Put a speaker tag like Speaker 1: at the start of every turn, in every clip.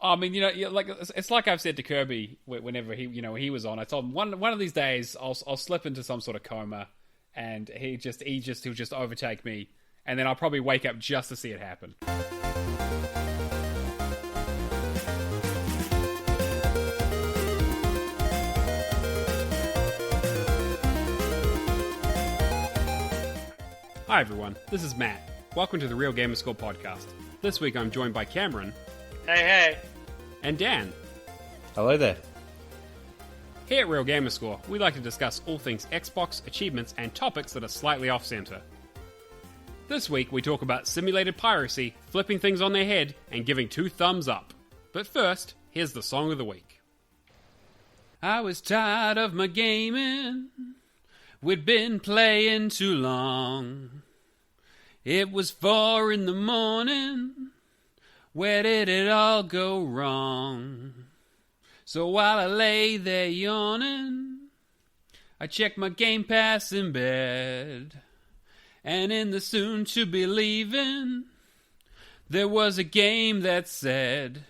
Speaker 1: I mean, like it's like I've said to Kirby whenever he was on. I told him one of these days I'll slip into some sort of coma, and he'll just overtake me, and then I'll probably wake up just to see it happen. Hi everyone, this is Matt. Welcome to the Real Gamerscore podcast. This week I'm joined by Cameron.
Speaker 2: Hey.
Speaker 1: And Dan.
Speaker 3: Hello there.
Speaker 1: Here at Real Gamerscore, we like to discuss all things Xbox, achievements, and topics that are slightly off-center. This week we talk about simulated piracy, flipping things on their head, and giving 2 thumbs up. But first, here's the song of the week. I was tired of my gaming. We'd been playing too long. It was 4 a.m. Where did it all go wrong? So while I lay there yawning, I checked my Game Pass in bed. And in the soon to be leaving, there was a game that said,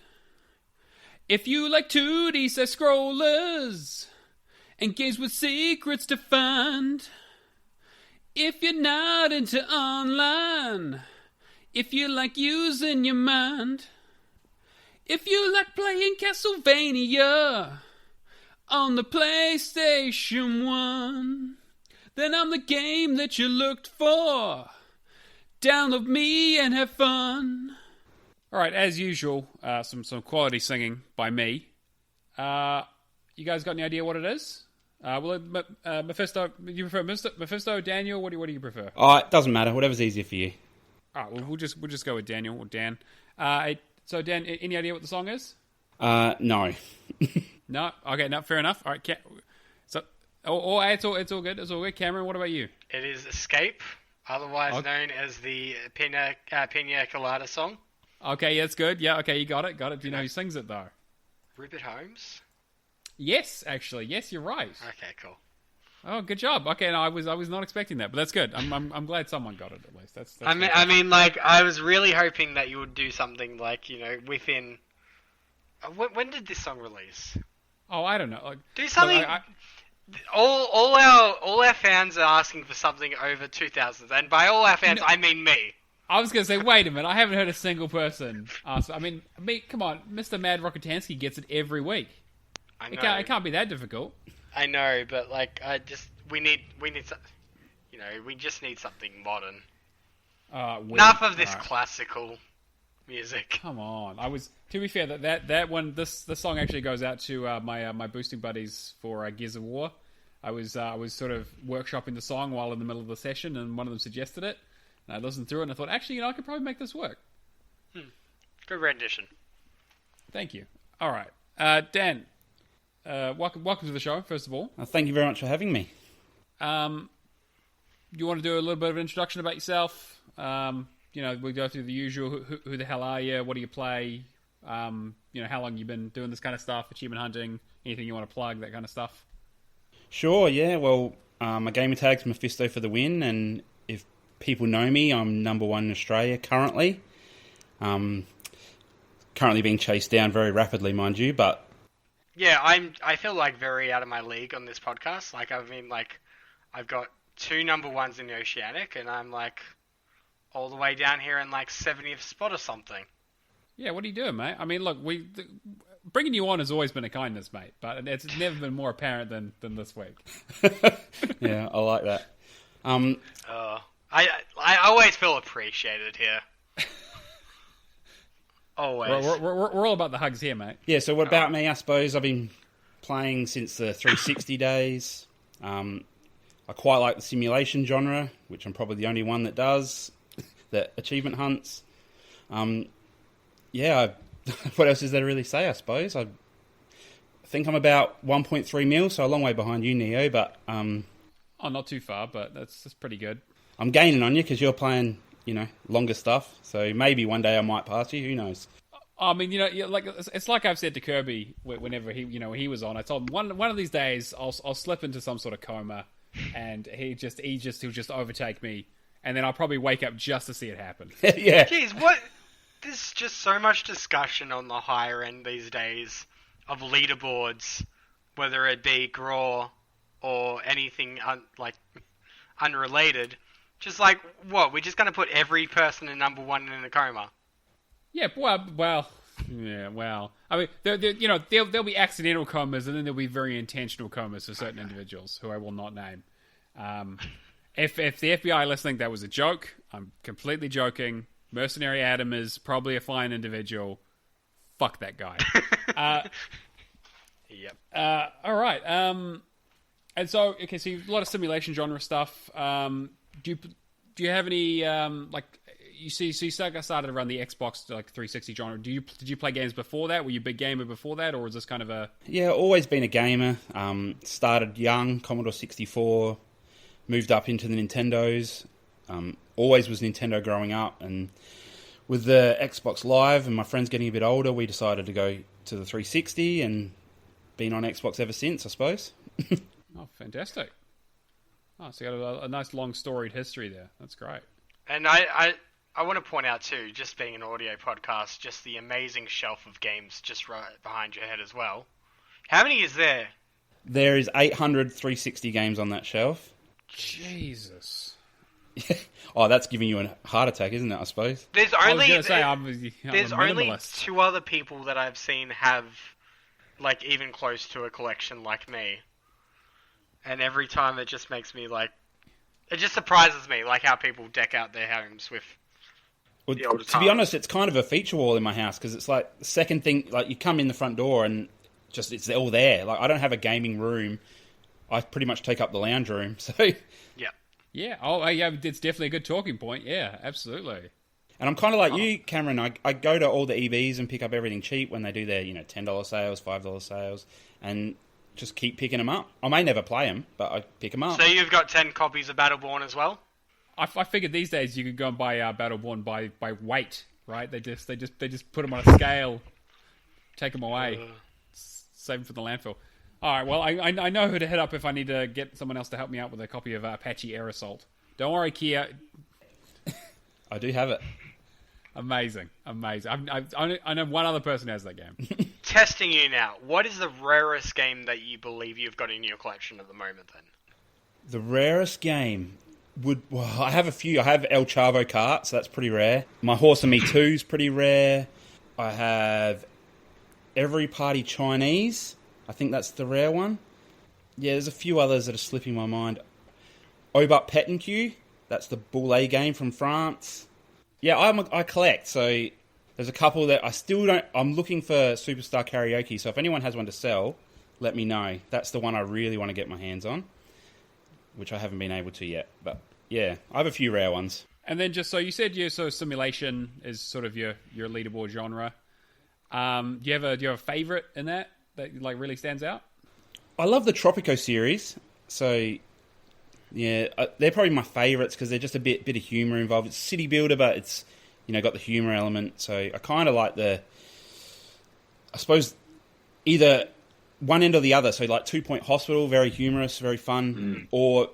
Speaker 1: if you like 2D side scrollers and games with secrets to find, if you're not into online, if you like using your mind, if you like playing Castlevania on the PlayStation 1, then I'm the game that you looked for. Download me and have fun. Alright, as usual, some quality singing by me. You guys got any idea what it is? Mephisto, you prefer Mephisto, Daniel? What do you prefer?
Speaker 3: It doesn't matter. Whatever's easier for you.
Speaker 1: Alright, well, we'll just go with Daniel or Dan. So Dan, any idea what the song is?
Speaker 3: No.
Speaker 1: No. Okay, no, fair enough. All right, it's all good. It's all good. Cameron, what about you?
Speaker 2: It is Escape, otherwise known as the Pina Colada song.
Speaker 1: Okay, yeah, it's good. Yeah, okay, you got it. Do you know who sings it though?
Speaker 2: Rupert Holmes.
Speaker 1: Yes, actually, yes, you're right.
Speaker 2: Okay, cool.
Speaker 1: Oh, good job. Okay, no, I was not expecting that, but that's good. I'm glad someone got it at least. That's
Speaker 2: I mean, like, I was really hoping that you would do something like, within. When did this song release?
Speaker 1: Oh, I don't know. Like,
Speaker 2: do something. Look, all our fans are asking for something over 2000s, and by all our fans, I mean me.
Speaker 1: I was going to say, wait a minute, I haven't heard a single person ask. I mean, come on, Mr. Mad Rockatansky gets it every week.
Speaker 2: I know.
Speaker 1: It can't be that difficult.
Speaker 2: I know, but like, we just need something modern. Enough of this classical music.
Speaker 1: Come on, to be fair, that one, this song actually goes out to my boosting buddies for Gears of War. I was sort of workshopping the song while in the middle of the session, and one of them suggested it, and I listened through it, and I thought, actually, I could probably make this work.
Speaker 2: Good rendition.
Speaker 1: Thank you. All right, Dan. Welcome to the show, first of all.
Speaker 3: Thank you very much for having me.
Speaker 1: You want to do a little bit of an introduction about yourself? We go through the usual, who the hell are you, what do you play, how long you've been doing this kind of stuff, achievement hunting, anything you want to plug, that kind of stuff.
Speaker 3: Sure, yeah, well, my gamer tag's Mephisto for the win, and if people know me, I'm number 1 in Australia currently. Currently being chased down very rapidly, mind you, but...
Speaker 2: Yeah, I feel like very out of my league on this podcast. Like, I mean, like, I've got 2 number 1s in the Oceanic, and I'm like all the way down here in like 70th spot or something.
Speaker 1: Yeah, what are you doing, mate? I mean, look, bringing you on has always been a kindness, mate, but it's never been more apparent than this week.
Speaker 3: Yeah, I like that.
Speaker 2: I always feel appreciated here. Always.
Speaker 1: We're all about the hugs here, mate.
Speaker 3: Yeah, so what about me, I suppose? I've been playing since the 360 days. I quite like the simulation genre, which I'm probably the only one that does, that achievement hunts. What else is there to really say, I suppose? I think I'm about 1.3 mil, so a long way behind you, Neo, but...
Speaker 1: not too far, but that's pretty good.
Speaker 3: I'm gaining on you, because you're playing... longer stuff. So maybe one day I might pass you. Who knows?
Speaker 1: I mean, it's like I've said to Kirby whenever he was on. I told him one of these days I'll slip into some sort of coma, and he'll just overtake me, and then I'll probably wake up just to see it happen.
Speaker 3: Yeah.
Speaker 2: Jeez, what? There's just so much discussion on the higher end these days of leaderboards, whether it be Graw or anything unrelated. Just like, what, we're just going to put every person in number one in a coma?
Speaker 1: Yeah, well, yeah, well. I mean, there'll be accidental comas, and then there'll be very intentional comas for certain individuals who I will not name. If the FBI are listening, that was a joke. I'm completely joking. Mercenary Adam is probably a fine individual. Fuck that guy.
Speaker 2: Yep.
Speaker 1: All right. And so, okay, so you've a lot of simulation genre stuff. Do you have any you started around the Xbox 360 genre? Did you play games before that? Were you a big gamer before that, or was this kind of a...
Speaker 3: Yeah, always been a gamer. Started young, Commodore 64, moved up into the Nintendos. Always was Nintendo growing up, and with the Xbox Live and my friends getting a bit older, we decided to go to the 360 and been on Xbox ever since, I suppose.
Speaker 1: Oh, fantastic. Oh, so you got a nice long storied history there. That's great.
Speaker 2: And I want to point out too, just being an audio podcast, just the amazing shelf of games just right behind your head as well. How many is there?
Speaker 3: There is 800 360 games on that shelf.
Speaker 1: Jesus.
Speaker 3: Oh, that's giving you a heart attack, isn't it, I suppose?
Speaker 2: There's
Speaker 1: I was
Speaker 2: only
Speaker 1: going to say,
Speaker 2: there's
Speaker 1: I'm a
Speaker 2: only
Speaker 1: minimalist.
Speaker 2: 2 other people that I've seen have even close to a collection like me. And every time it just makes me it just surprises me how people deck out their homes with the older
Speaker 3: to be honest, it's kind of a feature wall in my house because it's like the second thing, you come in the front door and just it's all there. I don't have a gaming room. I pretty much take up the lounge room. So
Speaker 2: yeah.
Speaker 1: Yeah. Oh, yeah. It's definitely a good talking point. Yeah, absolutely.
Speaker 3: And I'm kind of like you, Cameron. I go to all the EBs and pick up everything cheap when they do their $10 sales, $5 sales, and just keep picking them up. I may never play them, but I pick them up.
Speaker 2: So you've got 10 copies of Battleborn as well?
Speaker 1: I figured these days you could go and buy Battleborn by weight, right? They just put them on a scale, take them away, save them for the landfill. All right, well, I know who to hit up if I need to get someone else to help me out with a copy of Apache Air Assault. Don't worry, Kia.
Speaker 3: I do have it.
Speaker 1: Amazing. I know one other person who has that game.
Speaker 2: Testing you now. What is the rarest game that you believe you've got in your collection at the moment, then?
Speaker 3: The rarest game I have a few. I have El Chavo Kart, so that's pretty rare. My Horse and Me 2 is pretty rare. I have Every Party Chinese. I think that's the rare one. Yeah, there's a few others that are slipping my mind. Obut Petanque. That's the Boule game from France. Yeah, I collect, so there's a couple that I still don't... I'm looking for Superstar Karaoke, so if anyone has one to sell, let me know. That's the one I really want to get my hands on, which I haven't been able to yet. But yeah, I have a few rare ones.
Speaker 1: And then just so you said, simulation is sort of your leaderboard genre. Do you have a favorite in that really stands out?
Speaker 3: I love the Tropico series, so yeah, they're probably my favourites because they're just a bit of humour involved. It's city builder, but it's got the humour element. So I kind of like I suppose either one end or the other. So 2 Point Hospital, very humorous, very fun, or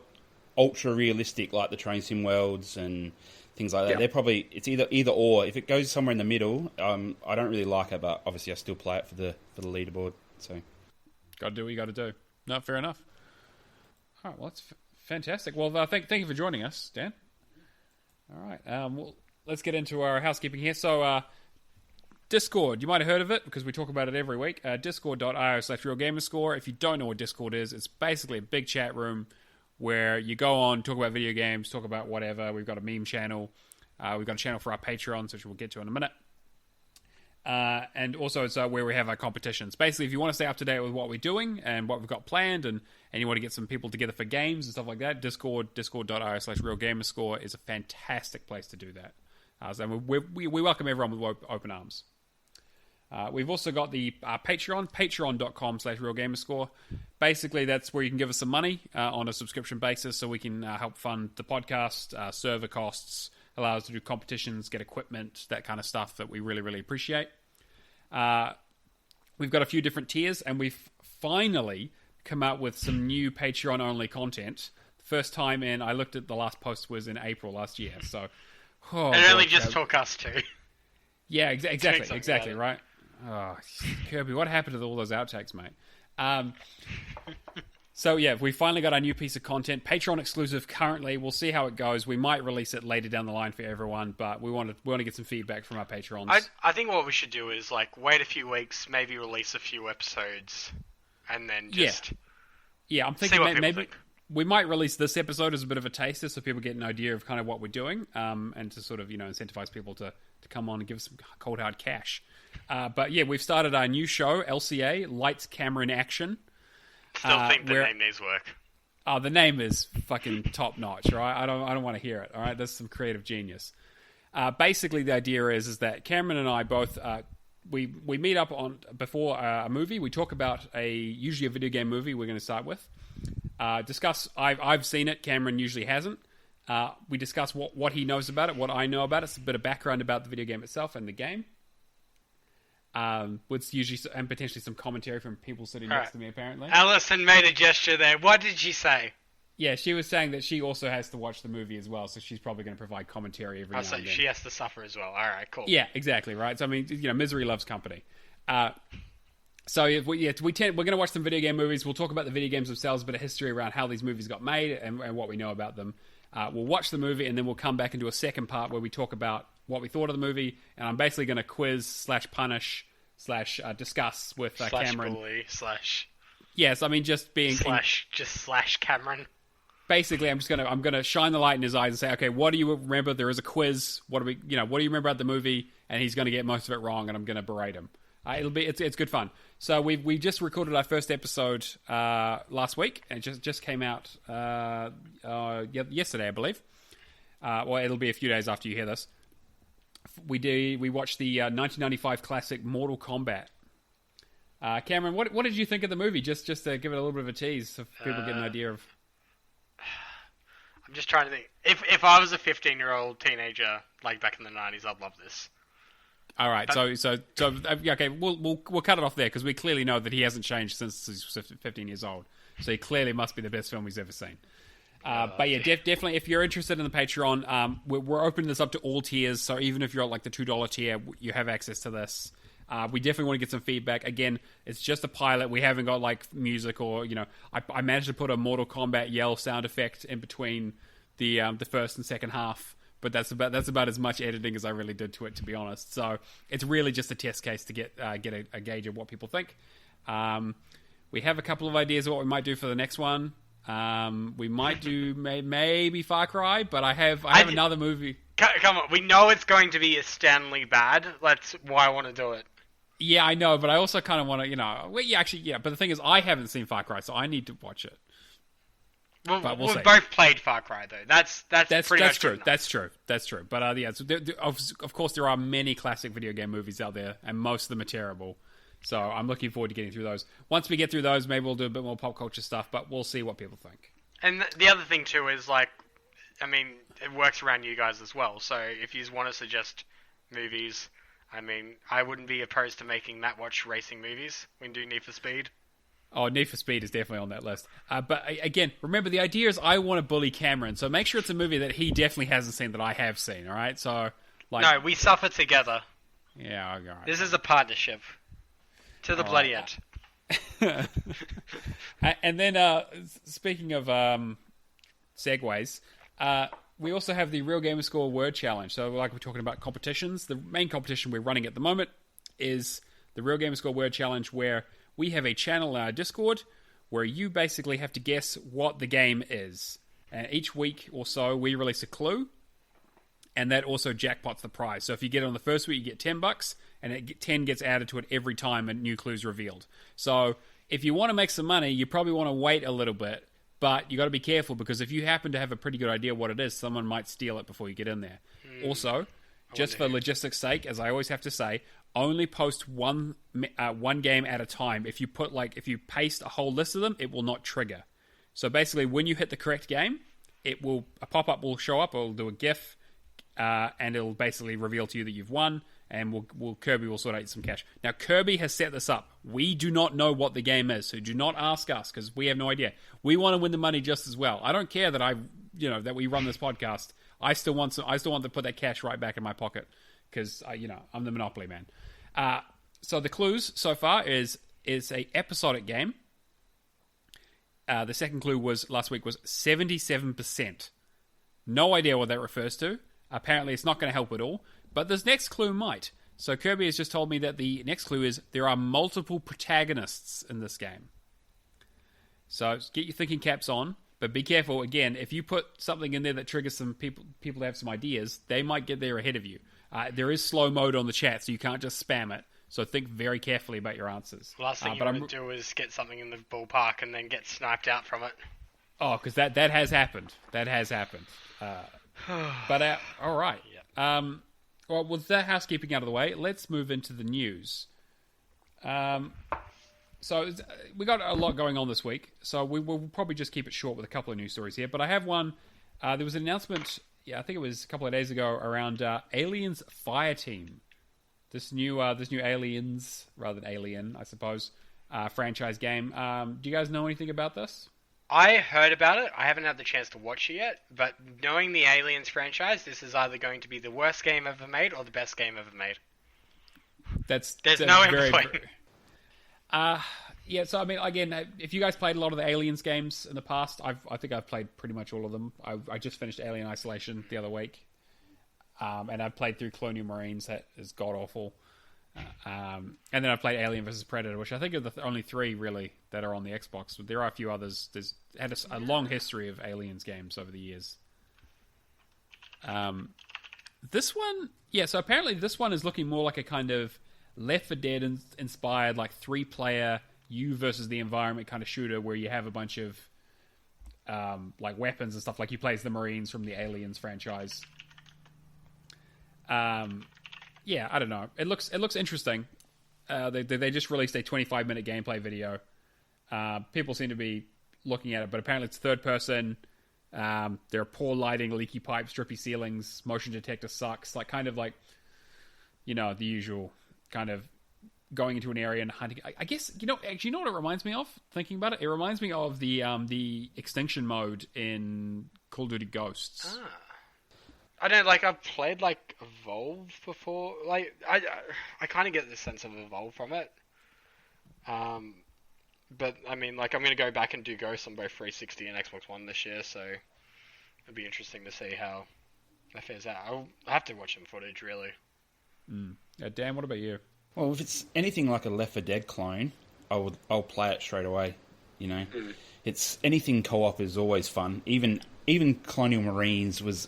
Speaker 3: ultra realistic like the Train Sim Worlds and things like that. Yeah. It's either or. If it goes somewhere in the middle, I don't really like it, but obviously I still play it for the leaderboard. So
Speaker 1: got to do what you got to do. No, fair enough. All right, well that's fantastic. Well, thank you for joining us, Dan. All right, well, let's get into our housekeeping here. So, Discord, you might have heard of it because we talk about it every week. Discord.io/RealGamerscore. If you don't know what Discord is, it's basically a big chat room where you go on, talk about video games, talk about whatever. We've got a meme channel. We've got a channel for our Patreons, which we'll get to in a minute. And also it's where we have our competitions. Basically, if you want to stay up to date with what we're doing and what we've got planned and you want to get some people together for games and stuff like that, discord.io/RealGamerscore is a fantastic place to do that. So we welcome everyone with open arms. We've also got the Patreon, patreon.com/RealGamerscore. Basically, that's where you can give us some money on a subscription basis so we can help fund the podcast, server costs, allow us to do competitions, get equipment, that kind of stuff that we really, really appreciate. We've got a few different tiers, and we've finally come out with some new Patreon-only content. First time in, I looked at the last post was in April last year, so...
Speaker 2: it only just took us two.
Speaker 1: Yeah, exactly,
Speaker 2: Yeah.
Speaker 1: right? Oh, Kirby, what happened to all those outtakes, mate? So yeah, we finally got our new piece of content, Patreon exclusive currently. We'll see how it goes. We might release it later down the line for everyone, but we want to get some feedback from our patrons.
Speaker 2: I think what we should do is like wait a few weeks, maybe release a few episodes, and then just
Speaker 1: yeah. I'm
Speaker 2: see
Speaker 1: thinking
Speaker 2: what
Speaker 1: maybe
Speaker 2: people think.
Speaker 1: we might release this episode as a bit of a taster, so people get an idea of kind of what we're doing, and to sort of incentivize people to come on and give us some cold hard cash. But yeah, we've started our new show, LCA, Lights, Camera, in Action.
Speaker 2: Still think the name needs work.
Speaker 1: Oh, the name is fucking top notch, right? I don't want to hear it. All right, that's some creative genius. Basically, the idea is that Cameron and I both we meet up on before a movie. We talk about usually a video game movie. We're going to start with discuss. I've seen it. Cameron usually hasn't. We discuss what he knows about it, what I know about it. It's a bit of background about the video game itself and the game. With usually and potentially some commentary from people sitting next to me. Apparently,
Speaker 2: Alison made a gesture there. What did she say?
Speaker 1: Yeah, she was saying that she also has to watch the movie as well, so she's probably going to provide commentary every now and then.
Speaker 2: She has to suffer as well. All right, cool.
Speaker 1: Yeah, exactly, right? So, I mean, misery loves company. So, we're going to watch some video game movies. We'll talk about the video games themselves, a bit of history around how these movies got made and what we know about them. We'll watch the movie, and then we'll come back into a second part where we talk about what we thought of the movie, and I'm basically going to quiz / punish / discuss with Cameron.
Speaker 2: Bully /
Speaker 1: Yes, I mean, just being...
Speaker 2: / Cameron.
Speaker 1: Basically, I'm gonna shine the light in his eyes and say, okay, what do you remember? There is a quiz. What do you remember about the movie? And he's gonna get most of it wrong, and I'm gonna berate him. It's good fun. So we just recorded our first episode last week, and it just came out yesterday, I believe. Well, it'll be a few days after you hear this. We watched the 1995 classic Mortal Kombat. Cameron, what did you think of the movie? Just to give it a little bit of a tease, so people get an idea of.
Speaker 2: I'm just trying to think. If I was a 15-year-old teenager, like back in the 90s, I'd love this.
Speaker 1: All right, so okay, we'll cut it off there because we clearly know that he hasn't changed since he's 15 years old. So he clearly must be the best film he's ever seen. But yeah, definitely, if you're interested in the Patreon, we're opening this up to all tiers. So even if you're at like the $2 tier, you have access to this. We definitely want to get some feedback. Again, it's just a pilot. We haven't got like music or I managed to put a Mortal Kombat yell sound effect in between the first and second half, but that's about as much editing as I really did to it, to be honest. So it's really just a test case to get a gauge of what people think. We have a couple of ideas of what we might do for the next one. We might do maybe Far Cry, but I have another movie.
Speaker 2: Come on, we know it's going to be a Stanley bad. That's why I want to do it.
Speaker 1: Yeah, I know, but I also kind of want to, but the thing is, I haven't seen Far Cry, so I need to watch it.
Speaker 2: We've both played Far Cry, though. That's pretty much
Speaker 1: true. That's true. But of course, there are many classic video game movies out there, and most of them are terrible. So I'm looking forward to getting through those. Once we get through those, maybe we'll do a bit more pop culture stuff, but we'll see what people think.
Speaker 2: And the other thing, too, is, like, I mean, it works around you guys as well. So if you want to suggest movies, I mean, I wouldn't be opposed to making Matt watch racing movies. We can do Need for Speed.
Speaker 1: Oh, Need for Speed is definitely on that list. But again, remember, the idea is I want to bully Cameron, so make sure it's a movie that he definitely hasn't seen that I have seen, all right? So,
Speaker 2: no, we suffer together.
Speaker 1: Yeah, all right.
Speaker 2: This is a partnership. To the bloody end.
Speaker 1: And then, speaking of segues, we also have the Real Gamerscore Word Challenge. So, like we're talking about competitions, the main competition we're running at the moment is the Real Gamerscore Word Challenge, where we have a channel in our Discord where you basically have to guess what the game is. And each week or so, we release a clue, and that also jackpots the prize. So if you get it on the first week, you get $10, and 10 gets added to it every time a new clue is revealed. So if you want to make some money, you probably want to wait a little bit, but you got to be careful, because if you happen to have a pretty good idea what it is, someone might steal it before you get in there. Also, just for logistics' sake, as I always have to say, only post one game at a time. If you paste a whole list of them, it will not trigger. So basically, when you hit the correct game, a pop-up will show up, or it'll do a GIF, and it'll basically reveal to you that you've won, and Kirby will sort out some cash. Now, Kirby has set this up. We do not know what the game is, so do not ask us, because we have no idea. We want to win the money just as well. I don't care that that we run this podcast. I still want to put that cash right back in my pocket, because I'm the Monopoly man. So the clues so far is a episodic game. The second clue last week was 77%. No idea what that refers to. Apparently, it's not going to help at all. But this next clue might. So Kirby has just told me that the next clue is there are multiple protagonists in this game. So get your thinking caps on, but be careful. Again, if you put something in there that triggers some people to have some ideas, they might get there ahead of you. There is slow mode on the chat, so you can't just spam it. So think very carefully about your answers.
Speaker 2: Last thing you want to do is get something in the ballpark and then get sniped out from it.
Speaker 1: Oh, because that has happened. That has happened. But all right.
Speaker 2: Yeah.
Speaker 1: Well, with that housekeeping out of the way, let's move into the news. So we got a lot going on this week, so we will probably just keep it short with a couple of news stories here. But I have one. There was an announcement, I think it was a couple of days ago, around Aliens Fireteam. This new Aliens, rather than Alien, I suppose, franchise game. Do you guys know anything about this?
Speaker 2: I heard about it. I haven't had the chance to watch it yet, but knowing the Aliens franchise, this is either going to be the worst game ever made or the best game ever made. There's no in between.
Speaker 1: Yeah, so I mean, again, if you guys played a lot of the Aliens games in the past, I think I've played pretty much all of them. I just finished Alien Isolation the other week, and I've played through Colonial Marines. That is god awful. And then I played Alien vs Predator, which I think are the only three really that are on the Xbox. But there are a few others. There's had a long history of Aliens games over the years. This one, so apparently this one is looking more like a kind of Left 4 Dead inspired, like 3-player you versus the environment kind of shooter, where you have a bunch of like weapons and stuff. Like you play as the Marines from the Aliens franchise. Yeah, I don't know. It looks interesting. They just released a 25-minute gameplay video. People seem to be looking at it, but apparently it's third person. There are poor lighting, leaky pipes, drippy ceilings, motion detector sucks. Like kind of like, the usual kind of going into an area and hunting. I guess actually, you know what it reminds me of? Thinking about it, it reminds me of the extinction mode in Call of Duty Ghosts.
Speaker 2: I don't I've played Evolve before. I kind of get the sense of Evolve from it. But I mean, I'm going to go back and do Ghosts on both 360 and Xbox One this year, so it'll be interesting to see how that fares out. I'll have to watch some footage, really.
Speaker 1: Dan, what about you?
Speaker 3: Well, if it's anything like a Left 4 Dead clone, I'll play it straight away. It's anything co-op is always fun. Even Colonial Marines was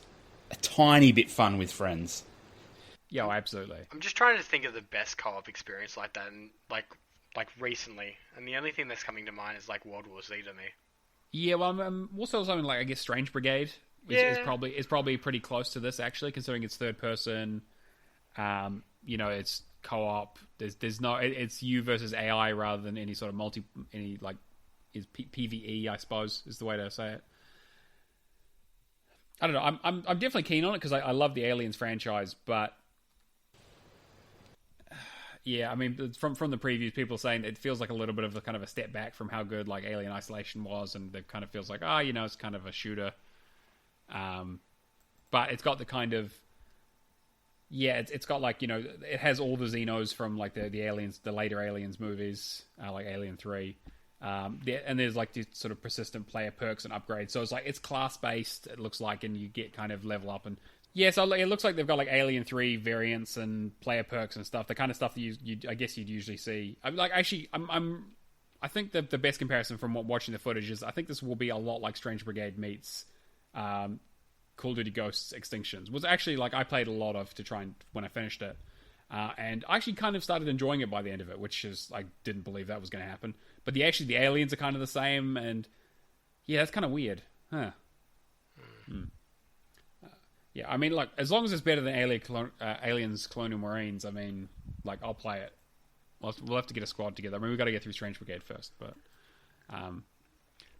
Speaker 3: a tiny bit fun with friends.
Speaker 1: Yeah, absolutely.
Speaker 2: I'm just trying to think of the best co-op experience like that, and like recently, and the only thing that's coming to mind is World War Z to me.
Speaker 1: Yeah, well, I'm also something like I guess Strange Brigade is probably pretty close to this actually, considering it's third person. It's co-op. There's no it's you versus AI rather than any sort of is PvE, I suppose is the way to say it. I don't know. I'm definitely keen on it because I love the Aliens franchise, but yeah, I mean, from the previews, people saying it feels like a little bit of a kind of a step back from how good Alien Isolation was, and it kind of feels like it's kind of a shooter. But it's got the kind of it's got it has all the Xenos from the Aliens, the later Aliens movies, like Alien 3. And there's these sort of persistent player perks and upgrades. So it's class based. It looks like, and you get kind of level up and so it looks like they've got Alien 3 variants and player perks and stuff. The kind of stuff that you I guess you'd usually see. I think the best comparison from watching the footage is I think this will be a lot like Strange Brigade meets Call of Duty Ghosts Extinctions. Was actually I played a lot of to try and when I finished it. And I actually kind of started enjoying it by the end of it, which is I didn't believe that was going to happen. But the aliens are kind of the same, and yeah, that's kind of weird, huh? Yeah, I mean, as long as it's better than Aliens Colonial Marines, I mean, I'll play it. We'll have to get a squad together. I mean, we've got to get through Strange Brigade first, but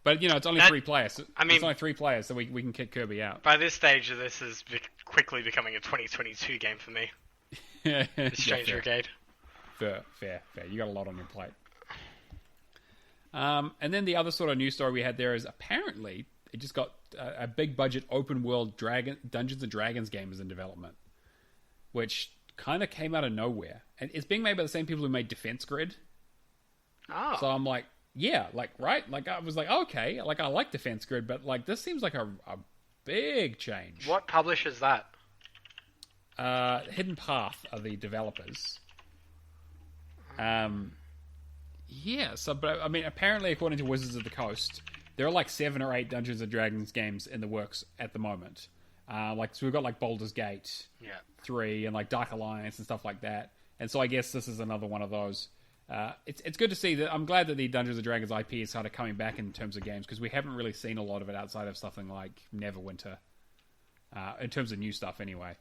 Speaker 1: it's only 3 players. It's only 3 players, so we can kick Kirby out.
Speaker 2: By this stage, this is quickly becoming a 2022 game for me. The Strange Brigade.
Speaker 1: Fair. You got a lot on your plate. And then the other sort of news story we had there is apparently it just got a big budget open world Dungeons and Dragons game is in development, which kind of came out of nowhere. And it's being made by the same people who made Defense Grid.
Speaker 2: Oh.
Speaker 1: So I'm like, yeah, like, right? Like, I was like, okay, like, I like Defense Grid, but, like, this seems like a big change.
Speaker 2: What publishes that?
Speaker 1: Hidden Path are the developers. Yeah, so, but, I mean, apparently, according to Wizards of the Coast, there are, like, 7 or 8 Dungeons & Dragons games in the works at the moment. So we've got, like, Baldur's Gate 3 and, like, Dark Alliance and stuff like that. And so I guess this is another one of those. It's good to see that. I'm glad that the Dungeons & Dragons IP is kind of coming back in terms of games, because we haven't really seen a lot of it outside of something like Neverwinter. In terms of new stuff, anyway.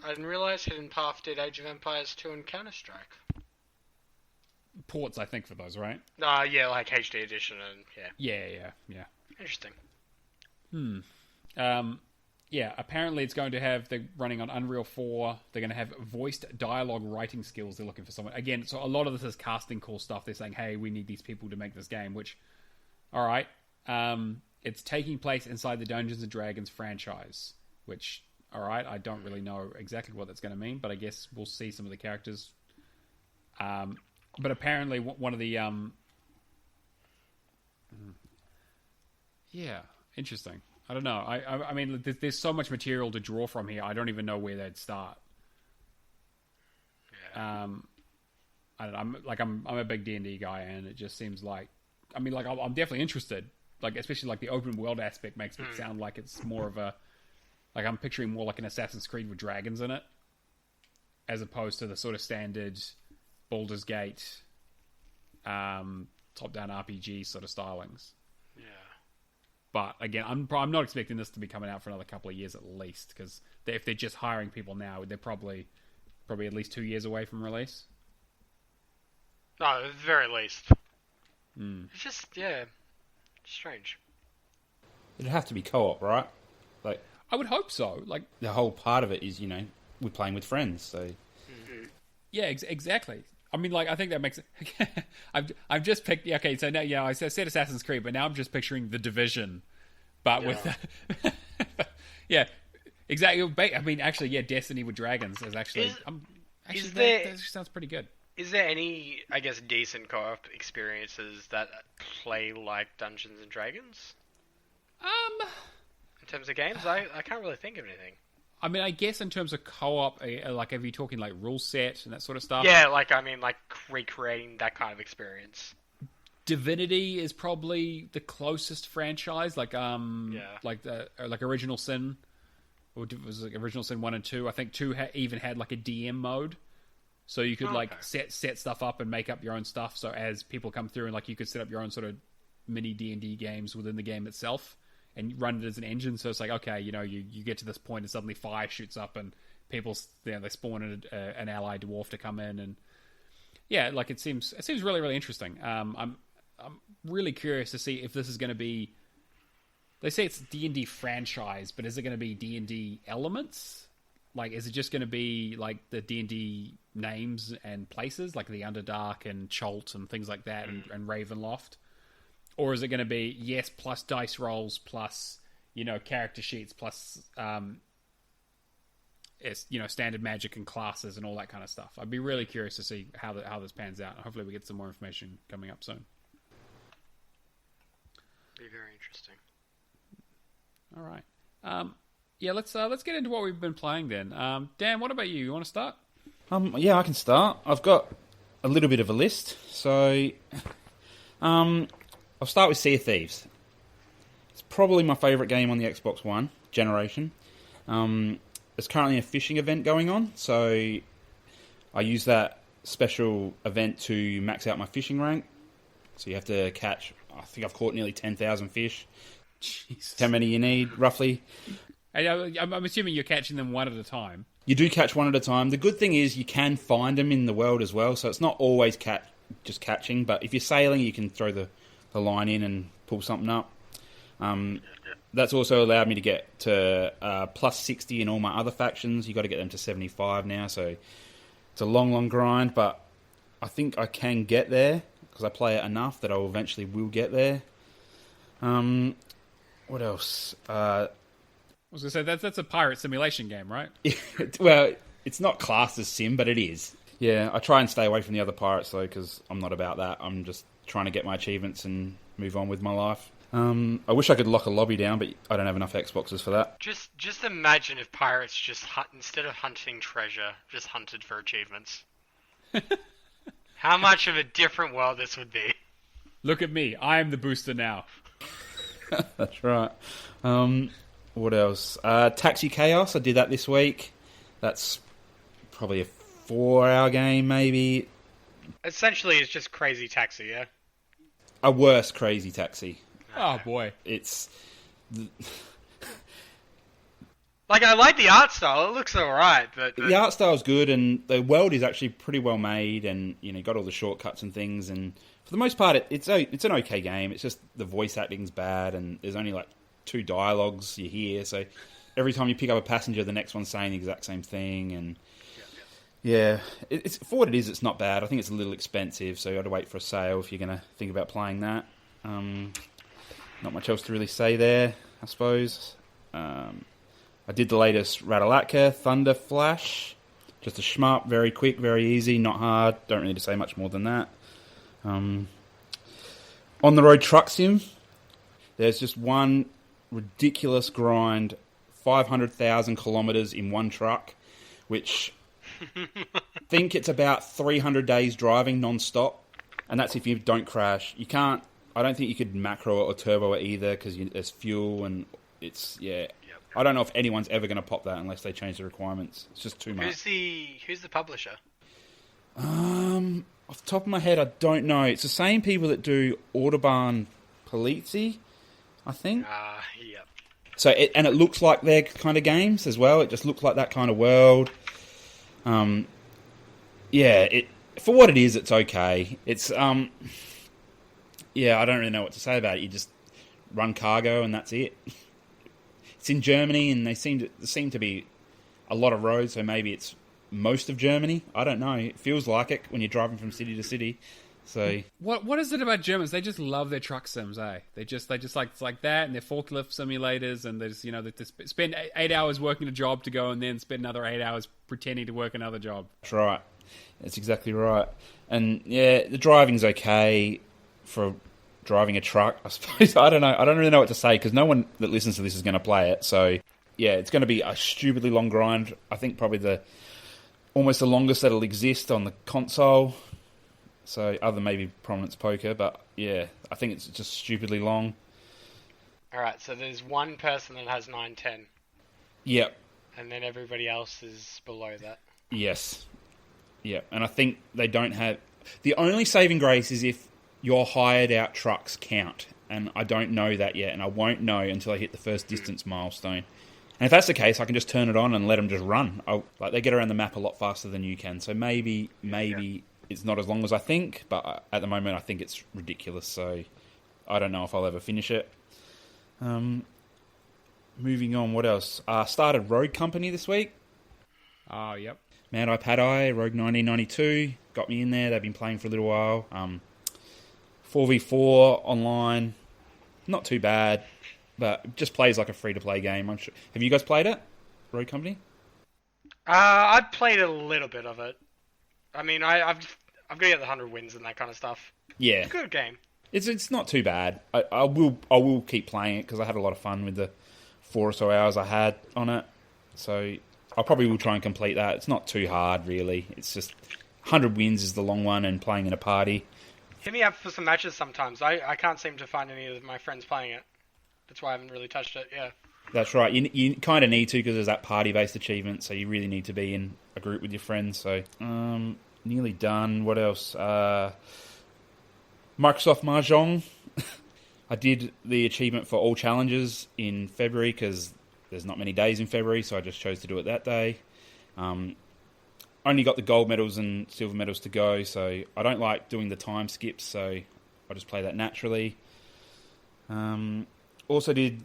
Speaker 2: I didn't realize Hidden Path did Age of Empires 2 and Counter-Strike.
Speaker 1: Ports, I think, for those, right?
Speaker 2: Yeah, like HD edition and
Speaker 1: Yeah.
Speaker 2: Interesting.
Speaker 1: Yeah, apparently it's going to have, they're running on Unreal 4, they're going to have voiced dialogue writing skills, they're looking for someone. Again, so a lot of this is casting call stuff, they're saying, hey, we need these people to make this game, which, alright. It's taking place inside the Dungeons & Dragons franchise, which, alright, I don't really know exactly what that's going to mean, but I guess we'll see some of the characters. But apparently one of the, yeah, interesting. I don't know. I mean, there's so much material to draw from here. I don't even know where they'd start.
Speaker 2: Yeah.
Speaker 1: I don't know. I'm a big D&D guy, and it just seems like, I mean, like, I'm definitely interested. Like, especially like the open world aspect makes it sound like it's more of a, like, I'm picturing more like an Assassin's Creed with dragons in it, as opposed to the sort of standard Baldur's Gate, top-down RPG sort of stylings.
Speaker 2: Yeah.
Speaker 1: But again, I'm not expecting this to be coming out for another couple of years at least, because if they're just hiring people now, they're probably at least 2 years away from release.
Speaker 2: No, at the very least. It's just, strange.
Speaker 3: It'd have to be co-op, right? Like,
Speaker 1: I would hope so. Like,
Speaker 3: the whole part of it is, we're playing with friends, so...
Speaker 1: Yeah, exactly. I mean, like, I think that makes it... I've just picked... Okay, so now, I said Assassin's Creed, but now I'm just picturing The Division, but with... yeah, exactly. I mean, actually, Destiny with dragons is actually... that sounds pretty good.
Speaker 2: Is there any, I guess, decent co-op experiences that play like Dungeons & Dragons? In terms of games, I can't really think of anything.
Speaker 1: I mean, I guess in terms of co-op, like, are you talking like rule set and that sort of stuff?
Speaker 2: Yeah, like, I mean, like, recreating that kind of experience.
Speaker 1: Divinity is probably the closest franchise, like like Original Sin, or was it Original Sin 1 and 2? I think 2 even had like a DM mode, so you could set stuff up and make up your own stuff. So as people come through, and like you could set up your own sort of mini D&D games within the game itself and run it as an engine. So it's like, okay, you get to this point and suddenly fire shoots up and people, they spawn an allied dwarf to come in, and like it seems really, really interesting. I'm really curious to see if this is going to be. They say it's D&D franchise, but is it going to be D&D elements? Like, is it just going to be like the D&D names and places, like the Underdark and Chult and things like that, and Ravenloft? Or is it going to be, yes, plus dice rolls, plus, character sheets, plus, standard magic and classes and all that kind of stuff? I'd be really curious to see how this pans out. Hopefully we get some more information coming up soon.
Speaker 2: Be very interesting.
Speaker 1: All right. Let's get into what we've been playing then. Dan, what about you? You want to start?
Speaker 3: I can start. I've got a little bit of a list. So, I'll start with Sea of Thieves. It's probably my favourite game on the Xbox One generation. There's currently a fishing event going on, so I use that special event to max out my fishing rank. So you have to catch, I think I've caught nearly 10,000 fish.
Speaker 1: Jesus.
Speaker 3: How many you need, roughly?
Speaker 1: I'm assuming you're catching them one at a time.
Speaker 3: You do catch one at a time. The good thing is you can find them in the world as well, so it's not always just catching, but if you're sailing, you can throw the line in and pull something up. That's also allowed me to get to plus 60 in all my other factions. You've got to get them to 75 now, so it's a long grind, but I think I can get there because I play it enough that I eventually will get there. What else?
Speaker 1: I was going to say, that's a pirate simulation game, right?
Speaker 3: Well, It's not classed as sim, but it is. Yeah, I try and stay away from the other pirates, though, because I'm not about that. I'm just trying to get my achievements and move on with my life. I wish I could lock a lobby down, but I don't have enough Xboxes for that.
Speaker 2: Just imagine if pirates just instead of hunting treasure, just hunted for achievements. How much of a different world this would be.
Speaker 1: Look at me. I am the booster now.
Speaker 3: That's right. What else? Taxi Chaos. I did that this week. That's probably a 4-hour game, maybe.
Speaker 2: Essentially, it's just Crazy Taxi, yeah?
Speaker 3: A worse Crazy Taxi.
Speaker 1: Oh, boy.
Speaker 3: It's...
Speaker 2: Like, I like the art style. It looks alright, but...
Speaker 3: The art style's good, and the world is actually pretty well made, and, you know, got all the shortcuts and things, and for the most part, it's an okay game. It's just the voice acting's bad, and there's only, like, 2 dialogues you hear, so every time you pick up a passenger, the next one's saying the exact same thing, and... Yeah, it's for what it is, it's not bad. I think it's a little expensive, so you have to wait for a sale if you're going to think about playing that. Not much else to really say there, I suppose. I did the latest Ratalatka, Thunder Flash. Just a shmup, very quick, very easy, not hard. Don't really need to say much more than that. On the road truck sim, there's just one ridiculous grind, 500,000 kilometres in one truck, which... think it's about 300 days driving non-stop, and that's if you don't crash. You can't... I don't think you could macro it or turbo it either, because there's fuel, and it's... Yeah. Yep. I don't know if anyone's ever going to pop that unless they change the requirements. It's just too much.
Speaker 2: Who's the publisher?
Speaker 3: Off the top of my head, I don't know. It's the same people that do Autobahn Polizzi, I think.
Speaker 2: Yep.
Speaker 3: So it looks like their kind of games as well. It just looks like that kind of world. For what it is, it's okay. It's I don't really know what to say about it. You just run cargo and that's it. It's in Germany, and they seem to be a lot of roads, so maybe it's most of Germany. I don't know. It feels like it when you're driving from city to city. So
Speaker 1: what is it about Germans? They just love their truck sims, eh? They just like it's like that, and their forklift simulators, and they just they just spend 8 hours working a job to go and then spend another 8 hours pretending to work another job.
Speaker 3: That's right. That's exactly right. And yeah, the driving's okay for driving a truck, I suppose. I don't know. I don't really know what to say, because no one that listens to this is going to play it. So yeah, it's going to be a stupidly long grind. I think probably almost the longest that'll exist on the console. So, other than maybe Prominence Poker, but yeah, I think it's just stupidly long.
Speaker 2: Alright, so there's one person that has 910.
Speaker 3: Yep.
Speaker 2: And then everybody else is below that.
Speaker 3: Yes. Yep. And I think they don't have... The only saving grace is if your hired out trucks count. And I don't know that yet, and I won't know until I hit the first distance milestone. And if that's the case, I can just turn it on and let them just run. They get around the map a lot faster than you can, so maybe... It's not as long as I think, but at the moment I think it's ridiculous, so I don't know if I'll ever finish it. Moving on, what else? Started Rogue Company this week.
Speaker 1: Oh, yep.
Speaker 3: Mad Eye Pad Eye, Rogue 1992, got me in there. They've been playing for a little while. 4v4 online, not too bad, but it just plays like a free-to-play game. I'm sure. Have you guys played it, Rogue Company?
Speaker 2: I've played a little bit of it. I mean, I've got to get the 100 wins and that kind of stuff.
Speaker 3: Yeah,
Speaker 2: it's a good game.
Speaker 3: It's not too bad. I will keep playing it because I had a lot of fun with the 4 or so hours I had on it. So I probably will try and complete that. It's not too hard, really. It's just 100 wins is the long one, and playing in a party.
Speaker 2: Hit me up for some matches sometimes. I can't seem to find any of my friends playing it. That's why I haven't really touched it. Yeah.
Speaker 3: That's right. You kind of need to, because there's that party-based achievement, so you really need to be in a group with your friends. So, nearly done. What else? Microsoft Mahjong. I did the achievement for all challenges in February, because there's not many days in February, so I just chose to do it that day. Only got the gold medals and silver medals to go, so I don't like doing the time skips, so I just play that naturally. Also did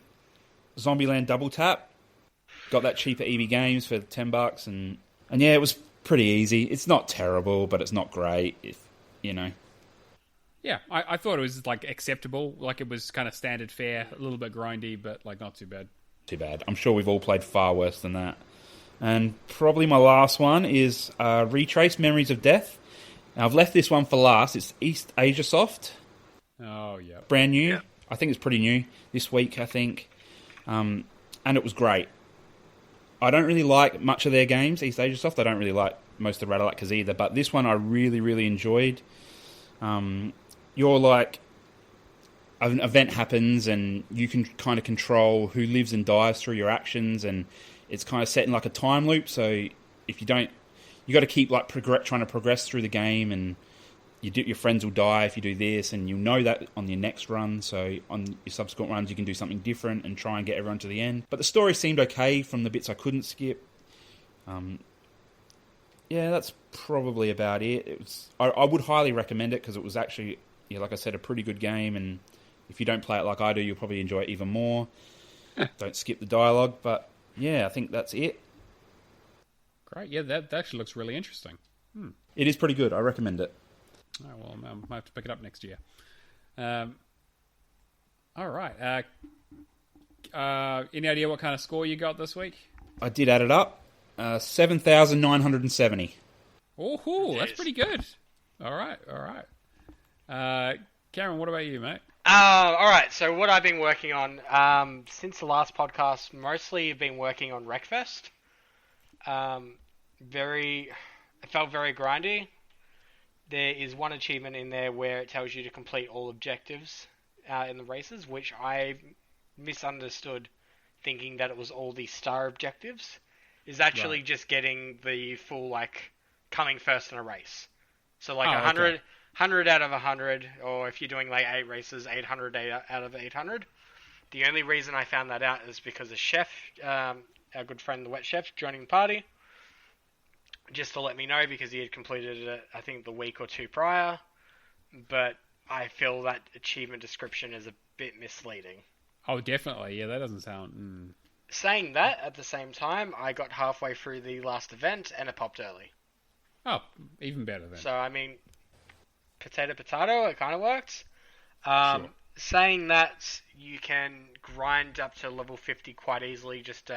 Speaker 3: Zombieland Double Tap. Got that cheap at EB Games for $10, and yeah, it was pretty easy. It's not terrible, but it's not great,
Speaker 1: Yeah, I thought it was like acceptable. Like, it was kind of standard fare, a little bit grindy, but like not too bad.
Speaker 3: Too bad. I'm sure we've all played far worse than that. And probably my last one is Retrace Memories of Death. Now, I've left this one for last. It's East Asia Soft.
Speaker 1: Oh, yeah.
Speaker 3: Brand new.
Speaker 2: Yeah.
Speaker 3: I think it's pretty new this week, I think. And it was great. I don't really like much of their games, East Asia Soft. I don't really like most of the Radalakas either. But this one I really, really enjoyed. You're like... An event happens and you can kind of control who lives and dies through your actions, and it's kind of set in like a time loop. So if you don't, you got to keep like trying to progress through the game, and your friends will die if you do this, and you'll know that on your next run. So on your subsequent runs, you can do something different and try and get everyone to the end. But the story seemed okay from the bits I couldn't skip. Yeah, that's probably about it. It was. I would highly recommend it because it was actually, like I said, a pretty good game. And if you don't play it like I do, you'll probably enjoy it even more. Don't skip the dialogue. But yeah, I think that's it.
Speaker 1: Great. Yeah, that actually looks really interesting.
Speaker 3: It is pretty good. I recommend it.
Speaker 1: Oh, well, I might have to pick it up next year. All right. Any idea what kind of score you got this week?
Speaker 3: I did add it up. 7,970.
Speaker 1: Oh, that's pretty good. All right. Cameron, what about you, mate?
Speaker 2: All right. So what I've been working on since the last podcast, mostly been working on Wreckfest. It felt very grindy. There is one achievement in there where it tells you to complete all objectives in the races, which I misunderstood, thinking that it was all the star objectives. Is actually just getting the full coming first in a race. So 100. Okay. 100 out of 100, or if you're doing 8 races, 800 out of 800. The only reason I found that out is because the chef, our good friend the Wet Chef, joining the party, just to let me know because he had completed it, I think, the week or two prior. But I feel that achievement description is a bit misleading.
Speaker 1: Oh, definitely. Yeah, that doesn't sound...
Speaker 2: Saying that, at the same time, I got halfway through the last event and it popped early.
Speaker 1: Oh, even better then.
Speaker 2: So, I mean... Potato, it kind of works.
Speaker 1: Sure.
Speaker 2: Saying that, you can grind up to level 50 quite easily, just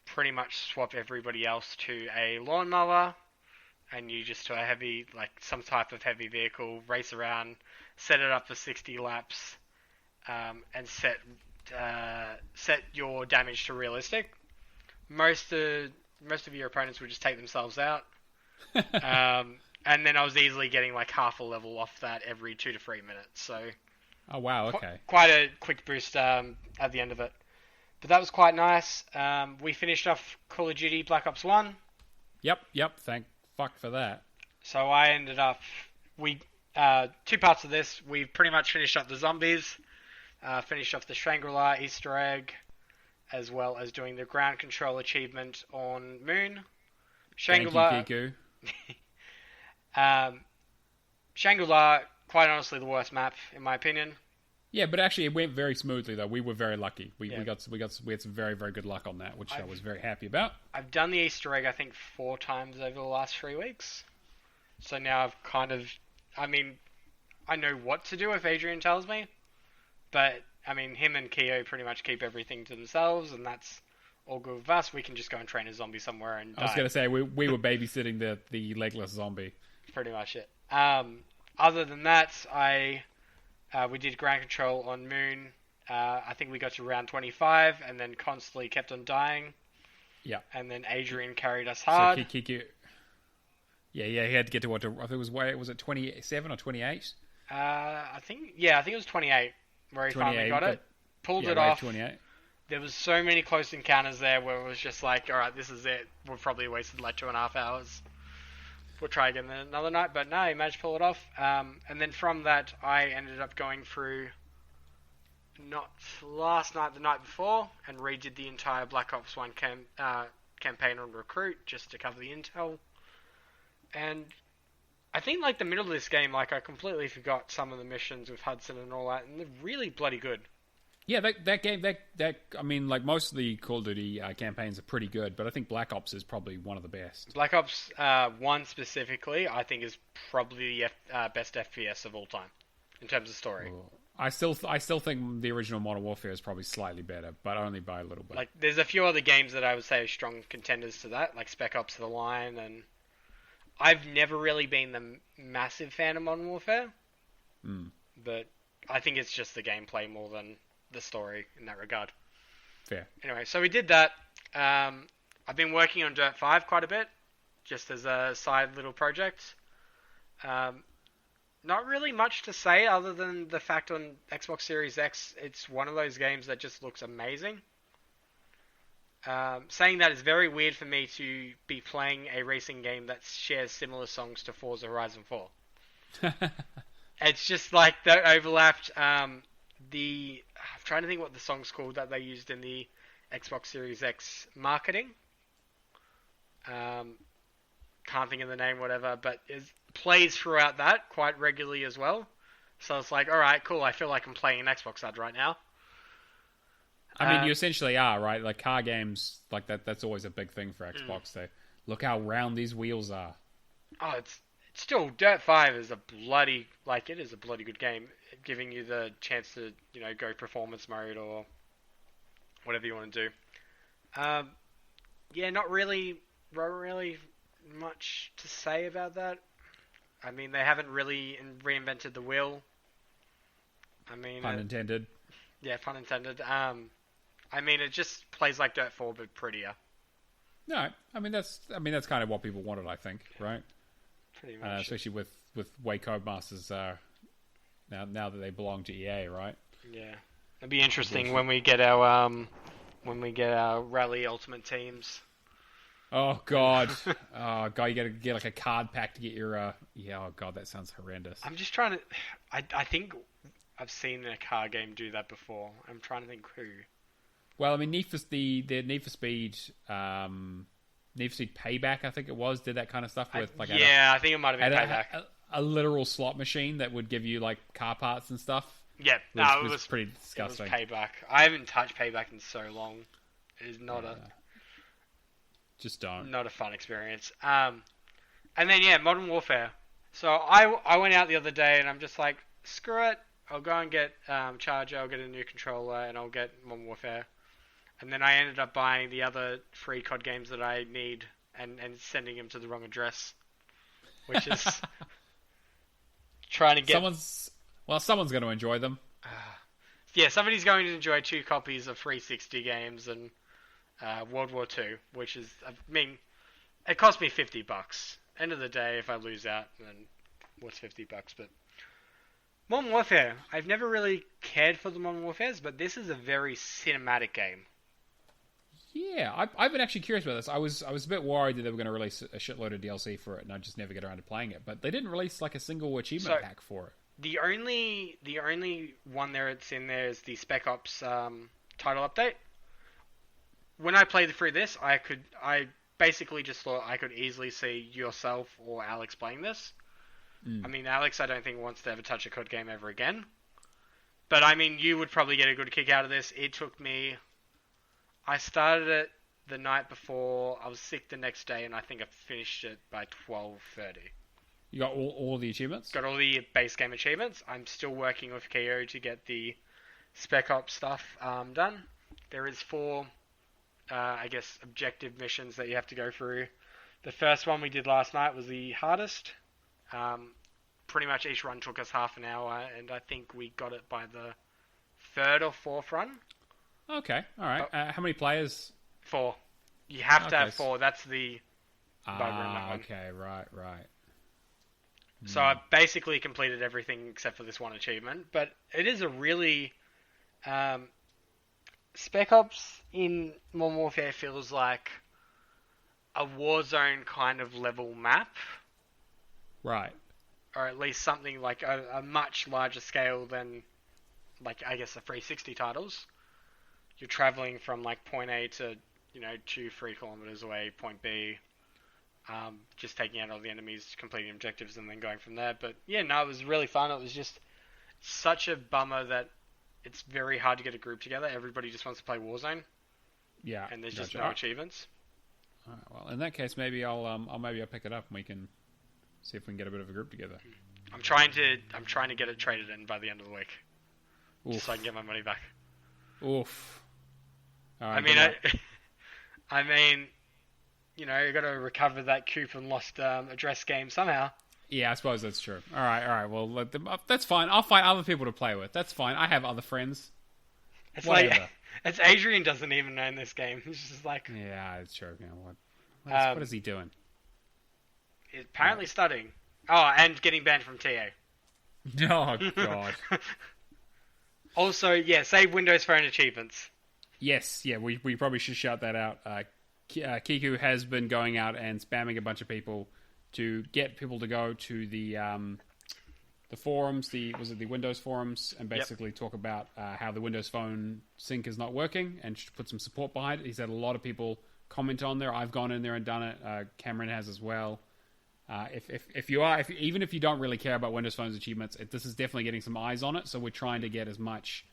Speaker 2: pretty much swap everybody else to a lawnmower, and you just to a heavy, some type of heavy vehicle, race around, set it up for 60 laps, and set your damage to realistic. Most of your opponents would just take themselves out. And then I was easily getting half a level off that every 2 to 3 minutes. So,
Speaker 1: oh wow, okay,
Speaker 2: quite a quick boost at the end of it. But that was quite nice. We finished off Call of Duty Black Ops 1.
Speaker 1: Yep. Thank fuck for that.
Speaker 2: So I ended up 2 parts of this. We pretty much finished up the zombies, finished off the Shangri-La Easter egg, as well as doing the ground control achievement on Moon. Shangri-La.
Speaker 1: Thank you, Kiku.
Speaker 2: Shangri-La, quite honestly, the worst map in my opinion.
Speaker 1: Yeah, but actually, it went very smoothly though. We were very lucky. We had some very, very good luck on that, which I was very happy about. I've
Speaker 2: done the Easter egg I think 4 times over the last 3 weeks. So now I've I know what to do if Adrian tells me, but him and Keo pretty much keep everything to themselves, and that's all good with us. We can just go and train a zombie somewhere and die.
Speaker 1: I was going to say we were babysitting the legless zombie.
Speaker 2: Pretty much it. Other than that, we did ground control on Moon. I think we got to round 25 and then constantly kept on dying.
Speaker 1: Yeah.
Speaker 2: And then Adrian carried us hard.
Speaker 1: So Kiku, he had to get to I think was it 27 or 28?
Speaker 2: I think it was 28 where he finally got it. Pulled it off.
Speaker 1: 28.
Speaker 2: There was so many close encounters there where it was just alright, this is it. We've probably wasted 2.5 hours. We'll try again another night, but no, he managed to pull it off. And then from that, I ended up going through, not last night, the night before, and redid the entire Black Ops 1 campaign on Recruit, just to cover the intel. And I think, the middle of this game, I completely forgot some of the missions with Hudson and all that, and they're really bloody good.
Speaker 1: Yeah, that game, most of the Call of Duty campaigns are pretty good, but I think Black Ops is probably one of the best.
Speaker 2: Black Ops 1 specifically, I think is probably the best FPS of all time, in terms of story.
Speaker 1: I still think the original Modern Warfare is probably slightly better, but only by a little bit.
Speaker 2: Like, there's a few other games that I would say are strong contenders to that, like Spec Ops: The Line, and I've never really been the massive fan of Modern Warfare, but I think it's just the gameplay more than the story in that regard.
Speaker 1: Fair.
Speaker 2: Anyway, so we did that. I've been working on Dirt 5 quite a bit, just as a side little project. Not really much to say other than the fact on Xbox Series X, it's one of those games that just looks amazing. Saying that is very weird for me to be playing a racing game that shares similar songs to Forza Horizon 4. It's just like the overlapped. I'm trying to think what the song's called that they used in the Xbox Series X marketing. Can't think of the name, whatever, but it plays throughout that quite regularly as well. So it's like, alright, cool, I feel like I'm playing an Xbox ad right now.
Speaker 1: I mean, you essentially are, right? Like, car games, like that's always a big thing for Xbox. They look how round these wheels are.
Speaker 2: Oh, it's still, Dirt 5 is a bloody good game, giving you the chance to, go performance mode or whatever you want to do. Yeah, not really much to say about that. I mean, they haven't really reinvented the wheel. I mean,
Speaker 1: pun intended.
Speaker 2: Yeah, pun intended. I mean, it just plays like Dirt 4 but prettier.
Speaker 1: No, I mean that's kind of what people wanted, I think, right?
Speaker 2: Pretty much.
Speaker 1: Especially with way Codemasters now that they belong to EA, right?
Speaker 2: Yeah, it'd be interesting when we get our Rally Ultimate Teams.
Speaker 1: Oh god, you gotta get like a card pack to get your. Oh god, that sounds horrendous.
Speaker 2: I'm just trying to. I think I've seen a car game do that before. I'm trying to think who.
Speaker 1: Well, I mean, the Need for Speed, Need for Speed Payback, I think it was, did that kind of stuff with like.
Speaker 2: I think it might have been Payback.
Speaker 1: A literal slot machine that would give you like car parts and stuff.
Speaker 2: Yeah,
Speaker 1: it was pretty disgusting.
Speaker 2: It was Payback. I haven't touched Payback in so long. It is not
Speaker 1: just don't.
Speaker 2: Not a fun experience. And then Modern Warfare. So I went out the other day and I'm just like, screw it. I'll go and get Charger. I'll get a new controller and I'll get Modern Warfare. And then I ended up buying the other free COD games that I need and sending them to the wrong address, which is trying to get.
Speaker 1: Someone's going to enjoy them.
Speaker 2: Yeah, somebody's going to enjoy 2 copies of 360 games and World War II, which is, I mean, it cost me $50. End of the day, if I lose out, then what's $50? But Modern Warfare, I've never really cared for the Modern Warfares, but this is a very cinematic game.
Speaker 1: Yeah, I've been actually curious about this. I was a bit worried that they were going to release a shitload of DLC for it, and I'd just never get around to playing it. But they didn't release like a single achievement pack for it.
Speaker 2: The only one that's in there is the Spec Ops title update. When I played through this, I basically just thought I could easily see yourself or Alex playing this. I mean, Alex, I don't think wants to ever touch a COD game ever again. But I mean, you would probably get a good kick out of this. It took me. I started it the night before. I was sick the next day, and I think I finished it by 12:30.
Speaker 1: You got all the achievements?
Speaker 2: Got all the base game achievements. I'm still working with KO to get the Spec Ops stuff done. There is 4, I guess, objective missions that you have to go through. The first one we did last night was the hardest. Pretty much each run took us half an hour, and I think we got it by the 3rd or 4th run.
Speaker 1: Okay, all right. How many players?
Speaker 2: 4. You have to have 4. That's the bugger in that one.
Speaker 1: Okay, right.
Speaker 2: So I basically completed everything except for this one achievement. But it is a really... Spec Ops in Modern Warfare feels like a Warzone kind of level map.
Speaker 1: Right.
Speaker 2: Or at least something like a much larger scale than, like, I guess the 360 titles. You're traveling from, like, point A to, 2-3 kilometers away, point B. Just taking out all the enemies, completing objectives, and then going from there. But, yeah, no, it was really fun. It was just such a bummer that it's very hard to get a group together. Everybody just wants to play Warzone.
Speaker 1: Yeah.
Speaker 2: And there's just no achievements.
Speaker 1: All right, well, in that case, maybe I'll pick it up and we can see if we can get a bit of a group together.
Speaker 2: I'm trying to get it traded in by the end of the week. just so I can get my money back.
Speaker 1: Oof. All right,
Speaker 2: I mean, you got to recover that coupon lost address game somehow.
Speaker 1: Yeah, I suppose that's true. All right. Well, that's fine. I'll find other people to play with. That's fine. I have other friends.
Speaker 2: It's
Speaker 1: Whatever.
Speaker 2: like, it's Adrian doesn't even own this game. He's just like...
Speaker 1: Yeah, it's true. What is he doing?
Speaker 2: He's apparently studying. Oh, and getting banned from TA.
Speaker 1: Oh, God.
Speaker 2: Also, yeah, save Windows Phone achievements.
Speaker 1: Yes, yeah, we probably should shout that out. Kiku has been going out and spamming a bunch of people to get people to go to the forums, the Windows forums, and basically talk about how the Windows Phone sync is not working, and put some support behind it. He's had a lot of people comment on there. I've gone in there and done it. Cameron has as well. Even if you don't really care about Windows Phone's achievements, this is definitely getting some eyes on it. So we're trying to get as much,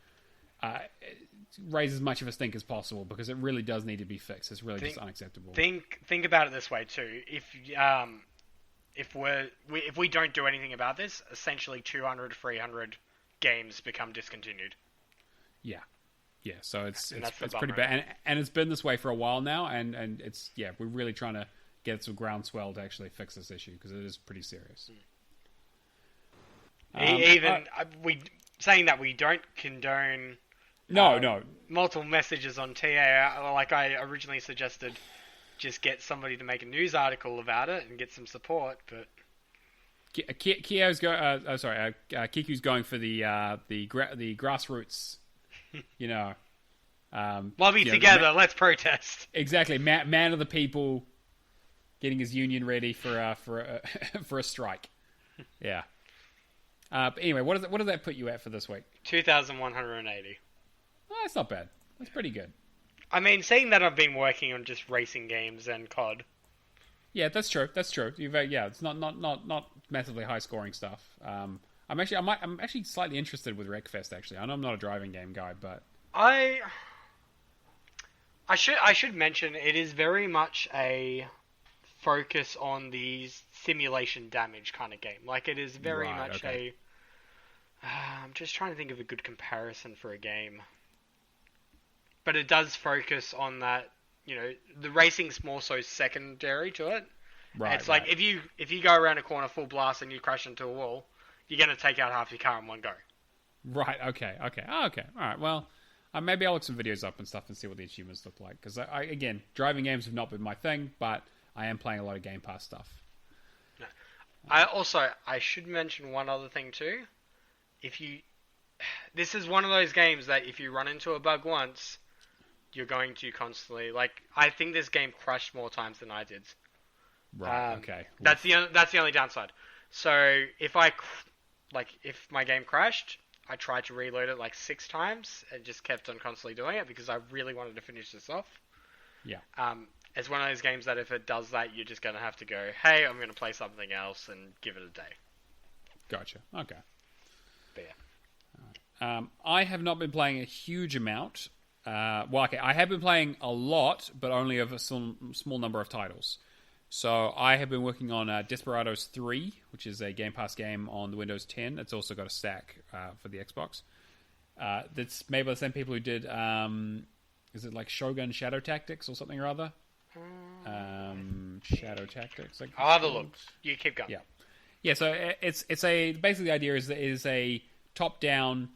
Speaker 1: raise as much of a stink as possible, because it really does need to be fixed. It's really just unacceptable.
Speaker 2: Think about it this way too. If we don't do anything about this, essentially 200, 300 games become discontinued.
Speaker 1: Yeah. So it's
Speaker 2: bummer.
Speaker 1: pretty bad, and it's been this way for a while now, and it's we're really trying to get some groundswell to actually fix this issue, because it is pretty serious. Saying
Speaker 2: that we don't condone
Speaker 1: no
Speaker 2: multiple messages on TA, like I originally suggested, just get somebody to make a news article about it and get some support. But
Speaker 1: Kiku's going for the grassroots,
Speaker 2: lobby together. Let's protest.
Speaker 1: Exactly, man of the people. Getting his union ready for a strike. Yeah. But anyway, what does that put you at for this week?
Speaker 2: 2,180.
Speaker 1: Oh, that's not bad. That's pretty good.
Speaker 2: I mean, seeing that I've been working on just racing games and COD.
Speaker 1: Yeah, that's true. It's not massively high scoring stuff. I'm actually slightly interested with Wreckfest. Actually, I know I'm not a driving game guy, but
Speaker 2: I should mention it is very much a focus on the simulation damage kind of game. Like, it is very much I'm just trying to think of a good comparison for a game. But it does focus on that, the racing's more so secondary to it. Right. It's like if you go around a corner full blast and you crash into a wall, you're going to take out half your car in one go.
Speaker 1: Right, okay. Oh, okay. All right, well, maybe I'll look some videos up and stuff and see what the achievements look like. Because, again, driving games have not been my thing, but I am playing a lot of Game Pass stuff.
Speaker 2: I should mention one other thing too. This is one of those games that if you run into a bug once, you're going to constantly, I think this game crashed more times than I did.
Speaker 1: Right. Okay.
Speaker 2: That's the only downside. So if my game crashed, I tried to reload it 6 times and just kept on constantly doing it because I really wanted to finish this off.
Speaker 1: Yeah.
Speaker 2: It's one of those games that if it does that, you're just going to have to go, hey, I'm going to play something else and give it a day.
Speaker 1: Gotcha. Okay.
Speaker 2: But yeah.
Speaker 1: I have not been playing a huge amount. I have been playing a lot, but only of a small number of titles. So I have been working on Desperados 3, which is a Game Pass game on the Windows 10. It's also got a stack for the Xbox. That's made by the same people who did, is it Shogun Shadow Tactics or something or other? Shadow Tactics.
Speaker 2: I'll have a look. You keep going.
Speaker 1: Yeah. So it's basically the idea is a top-down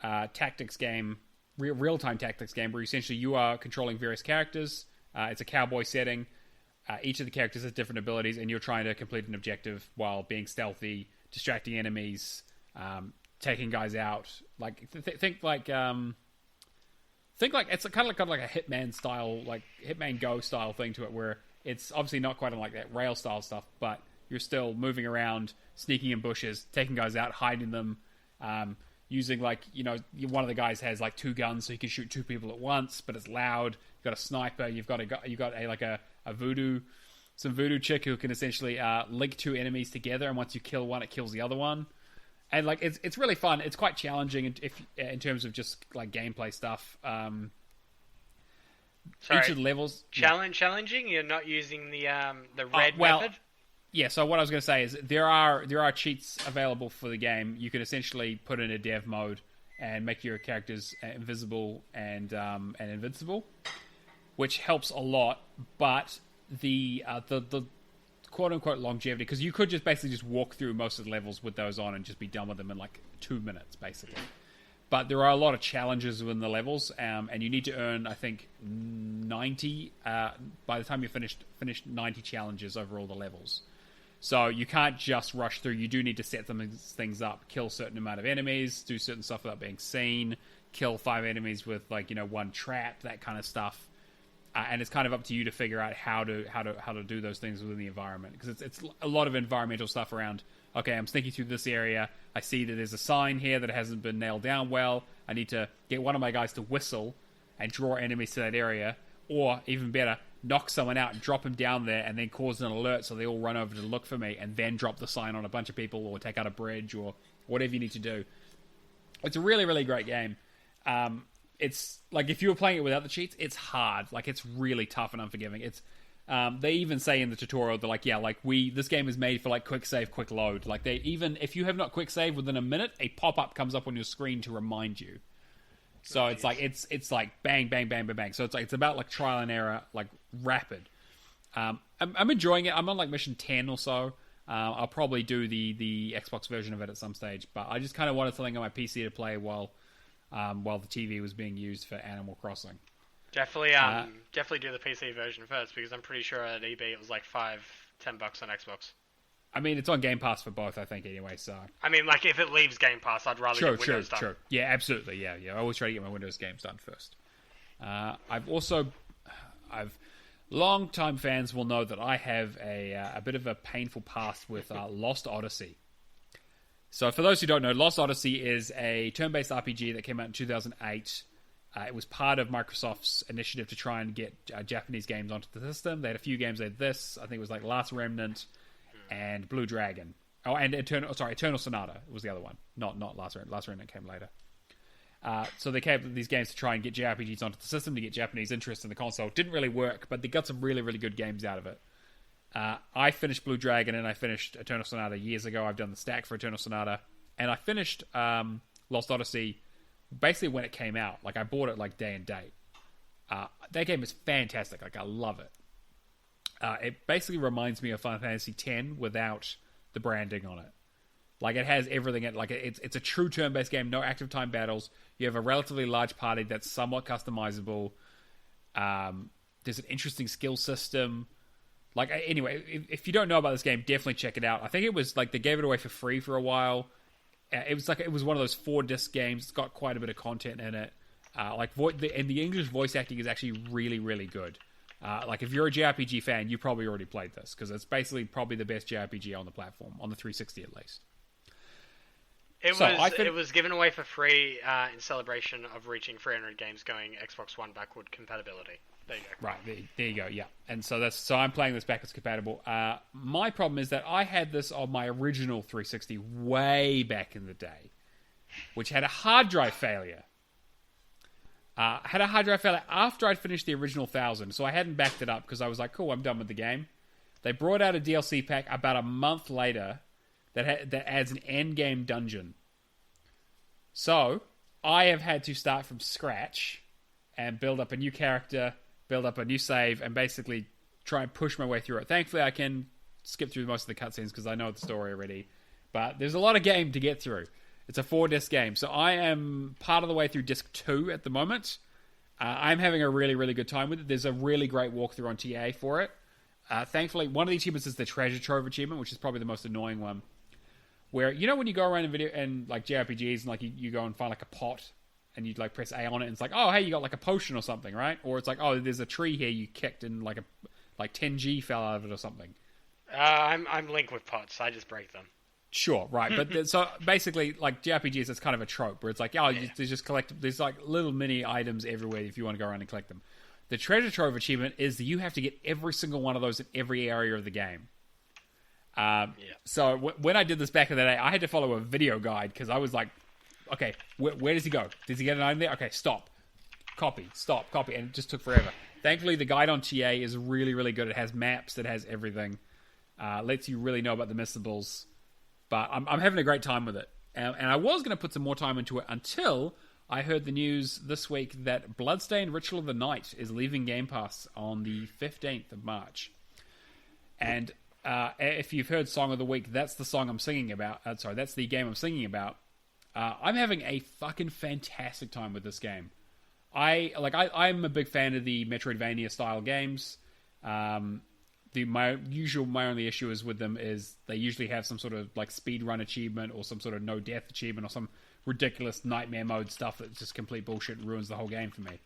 Speaker 1: tactics game, real-time tactics game, where essentially you are controlling various characters. It's a cowboy setting. Each of the characters has different abilities, and you're trying to complete an objective while being stealthy, distracting enemies, taking guys out. Think like it's kind of like a Hitman style, Hitman Go style thing to it, where it's obviously not quite like that rail style stuff, but you're still moving around, sneaking in bushes, taking guys out, hiding them, using one of the guys has 2 guns, so you can shoot 2 people at once, but it's loud. You've got a sniper. You've got a voodoo chick who can essentially link 2 enemies together, and once you kill one, it kills the other one. And it's really fun. It's quite challenging in terms of just gameplay stuff. Each of the levels
Speaker 2: challenging. You're not using the red method.
Speaker 1: Yeah. So what I was going to say is there are cheats available for the game. You can essentially put in a dev mode and make your characters invisible and invincible, which helps a lot. But the quote unquote longevity, because you could just basically just walk through most of the levels with those on and just be done with them in like 2 minutes, basically. But there are a lot of challenges within the levels, and you need to earn, I think, 90 by the time you finished 90 challenges over all the levels. So you can't just rush through. You do need to set some things up, kill a certain amount of enemies, do certain stuff without being seen, kill 5 enemies with 1 trap, that kind of stuff. And it's kind of up to you to figure out how to do those things within the environment, because it's a lot of environmental stuff around. Okay, I'm sneaking through this area. I see that there's a sign here that hasn't been nailed down well. I need to get one of my guys to whistle and draw enemies to that area, or even better, knock someone out and drop him down there, and then cause an alert so they all run over to look for me, and then drop the sign on a bunch of people, or take out a bridge, or whatever you need to do. It's a really, really great game. It's like, if you were playing it without the cheats, it's hard. Like, it's really tough and unforgiving. It's they even say in the tutorial, they're like, this game is made for like quick save, quick load. Like, if you have not quick save within a minute, a pop-up comes up on your screen to remind you. So it's like it's like bang, bang, bang, bang, bang. So it's about like trial and error, like rapid. I'm enjoying it. I'm on like mission 10 or so. I'll probably do the Xbox version of it at some stage, but I just kind of wanted something on my PC to play while the TV was being used for Animal Crossing.
Speaker 2: Definitely do the PC version first, because I'm pretty sure at EB it was like $5-10 on Xbox.
Speaker 1: I mean, it's on Game Pass for both, I think, anyway. So
Speaker 2: I mean, like, if it leaves Game Pass, I'd rather get Windows done. Sure.
Speaker 1: Yeah, absolutely. Yeah. I always try to get my Windows games done first. Long-time fans will know that I have a bit of a painful past with Lost Odyssey. So for those who don't know, Lost Odyssey is a turn-based RPG that came out in 2008. It was part of Microsoft's initiative to try and get Japanese games onto the system. They had a few games. They had this. I think it was like Last Remnant and Blue Dragon. Oh, and Eternal Sonata was the other one. Not Last Remnant. Last Remnant came later. So they came with these games to try and get JRPGs onto the system, to get Japanese interest in the console. It didn't really work, but they got some really, really good games out of it. I finished Blue Dragon and I finished Eternal Sonata years ago. I've done the stack for Eternal Sonata. And I finished Lost Odyssey basically when it came out. Like, I bought it like day and date. That game is fantastic. Like, I love it. It basically reminds me of Final Fantasy X without the branding on it. Like, it has everything. It's a true turn-based game, no active time battles. You have a relatively large party that's somewhat customizable. There's an interesting skill system. Like, anyway, if you don't know about this game, definitely check it out. I think it was like they gave it away for free for a while. It was one of those 4-disc games. It's got quite a bit of content in it. And the English voice acting is actually really, really good. Like, if you're a JRPG fan, you probably already played this, because it's basically probably the best JRPG on the platform, on the 360 at least.
Speaker 2: It was given away for free in celebration of reaching 300 games going Xbox One backward compatibility. There you go.
Speaker 1: Right, there you go, yeah. And so I'm playing this backwards compatible. My problem is that I had this on my original 360 way back in the day, which had a hard drive failure. After I'd finished the original 1000, so I hadn't backed it up because I was like, cool, I'm done with the game. They brought out a DLC pack about a month later that adds an endgame dungeon. So I have had to start from scratch and build up a new character, build up a new save, and basically try and push my way through it. Thankfully, I can skip through most of the cutscenes because I know the story already. But there's a lot of game to get through. It's a 4-disc game. So I am part of the way through disc 2 at the moment. I'm having a really, really good time with it. There's a really great walkthrough on TA for it. Thankfully, one of the achievements is the Treasure Trove achievement, which is probably the most annoying one. Where, you know, when you go around in video and like JRPGs and like you go and find like a pot and you like press A on it and it's like, oh, hey, you got like a potion or something, right? Or it's like, oh, there's a tree here you kicked and like 10G fell out of it or something.
Speaker 2: I'm Link with pots. I just break them.
Speaker 1: Sure, right. But so basically, like JRPGs, it's kind of a trope where it's like, there's like little mini items everywhere if you want to go around and collect them. The Treasure Trove achievement is that you have to get every single one of those in every area of the game. So when I did this back in the day, I had to follow a video guide because I was like, okay, where does he go? Does he get an item there? Okay, stop. Copy. And it just took forever. Thankfully, the guide on TA is really, really good. It has maps. It has everything. Lets you really know about the missables. But I'm having a great time with it.
Speaker 4: And I was going to put some more time into it until I heard the news this week that Bloodstained Ritual of the Night is leaving Game Pass on the 15th of March. And if you've heard Song of the Week, that's the song I'm singing about. That's the game I'm singing about. I'm having a fucking fantastic time with this game. I'm a big fan of the Metroidvania style games. My only issue is with them is they usually have some sort of like speed run achievement or some sort of no death achievement or some ridiculous nightmare mode stuff that's just complete bullshit and ruins the whole game for me.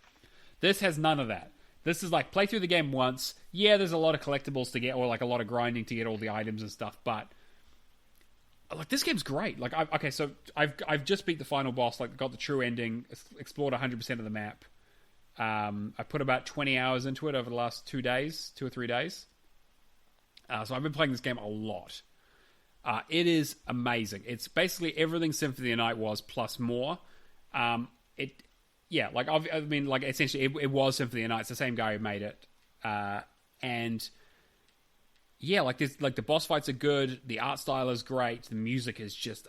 Speaker 4: This has none of that. This is like play through the game once. Yeah, there's a lot of collectibles to get or like a lot of grinding to get all the items and stuff, but like this game's great. Like I've just beat the final boss, like got the true ending, explored 100% of the map. I put about 20 hours into it over the last 2 or 3 days. So I've been playing this game a lot. It is amazing. It's basically everything Symphony of the Night was plus more. Essentially it was Symphony of the Night. It's the same guy who made it. And yeah, the boss fights are good. The art style is great. The music is just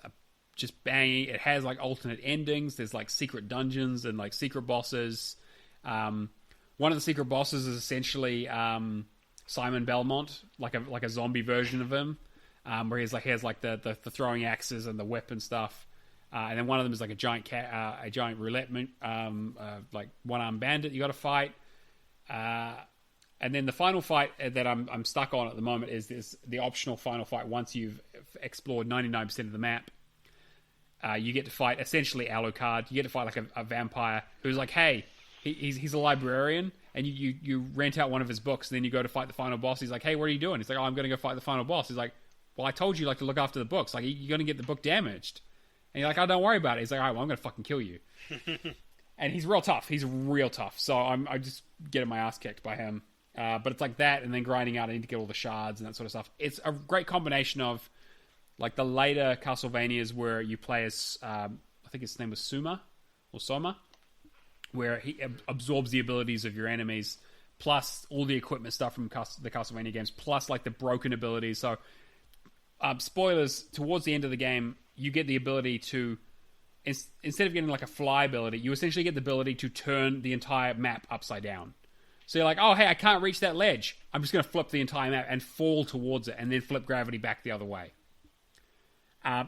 Speaker 4: banging. It has like alternate endings. There's like secret dungeons and like secret bosses. One of the secret bosses is essentially Simon Belmont, like a zombie version of him, where he has the throwing axes and the whip and stuff. And then one of them is like a giant roulette, like one-armed bandit you got to fight. And then the final fight that I'm stuck on at the moment is the optional final fight. Once you've explored 99% of the map, you get to fight essentially Alucard. You get to fight like a vampire who's like, hey, he's a librarian, and you rent out one of his books, and then you go to fight the final boss. He's like, hey, what are you doing? He's like, oh, I'm going to go fight the final boss. He's like, well, I told you like to look after the books. Like, you're going to get the book damaged. And you're like, oh, don't worry about it. He's like, all right, well, I'm going to fucking kill you. And he's real tough. He's real tough. So I just getting my ass kicked by him. But it's like that, and then grinding out. I need to get all the shards and that sort of stuff. It's a great combination of like the later Castlevanias where you play as, I think his name was Soma, where he absorbs the abilities of your enemies, plus all the equipment stuff from the Castlevania games, plus like the broken abilities. So, spoilers, towards the end of the game, you get the ability to, instead of getting like a fly ability, you essentially get the ability to turn the entire map upside down. So you're like, oh, hey, I can't reach that ledge. I'm just going to flip the entire map and fall towards it and then flip gravity back the other way.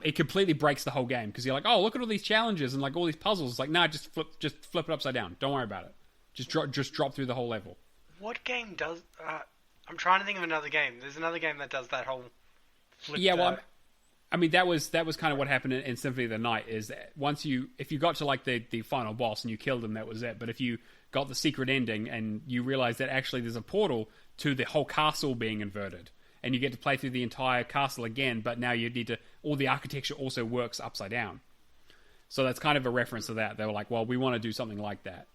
Speaker 4: It completely breaks the whole game because you're like, oh, look at all these challenges and like all these puzzles. It's like, nah, just flip it upside down. Don't worry about it. Just drop through the whole level.
Speaker 2: What game does? I'm trying to think of another game. There's another game that does that whole flip.
Speaker 4: Yeah, well, I mean that was kind of what happened in Symphony of the Night. Is that if you got to like the final boss and you killed him, that was it. But if you got the secret ending and you realize that actually there's a portal to the whole castle being inverted. And you get to play through the entire castle again, but now you need to... All the architecture also works upside down. So that's kind of a reference to that. They were like, well, we want to do something like that.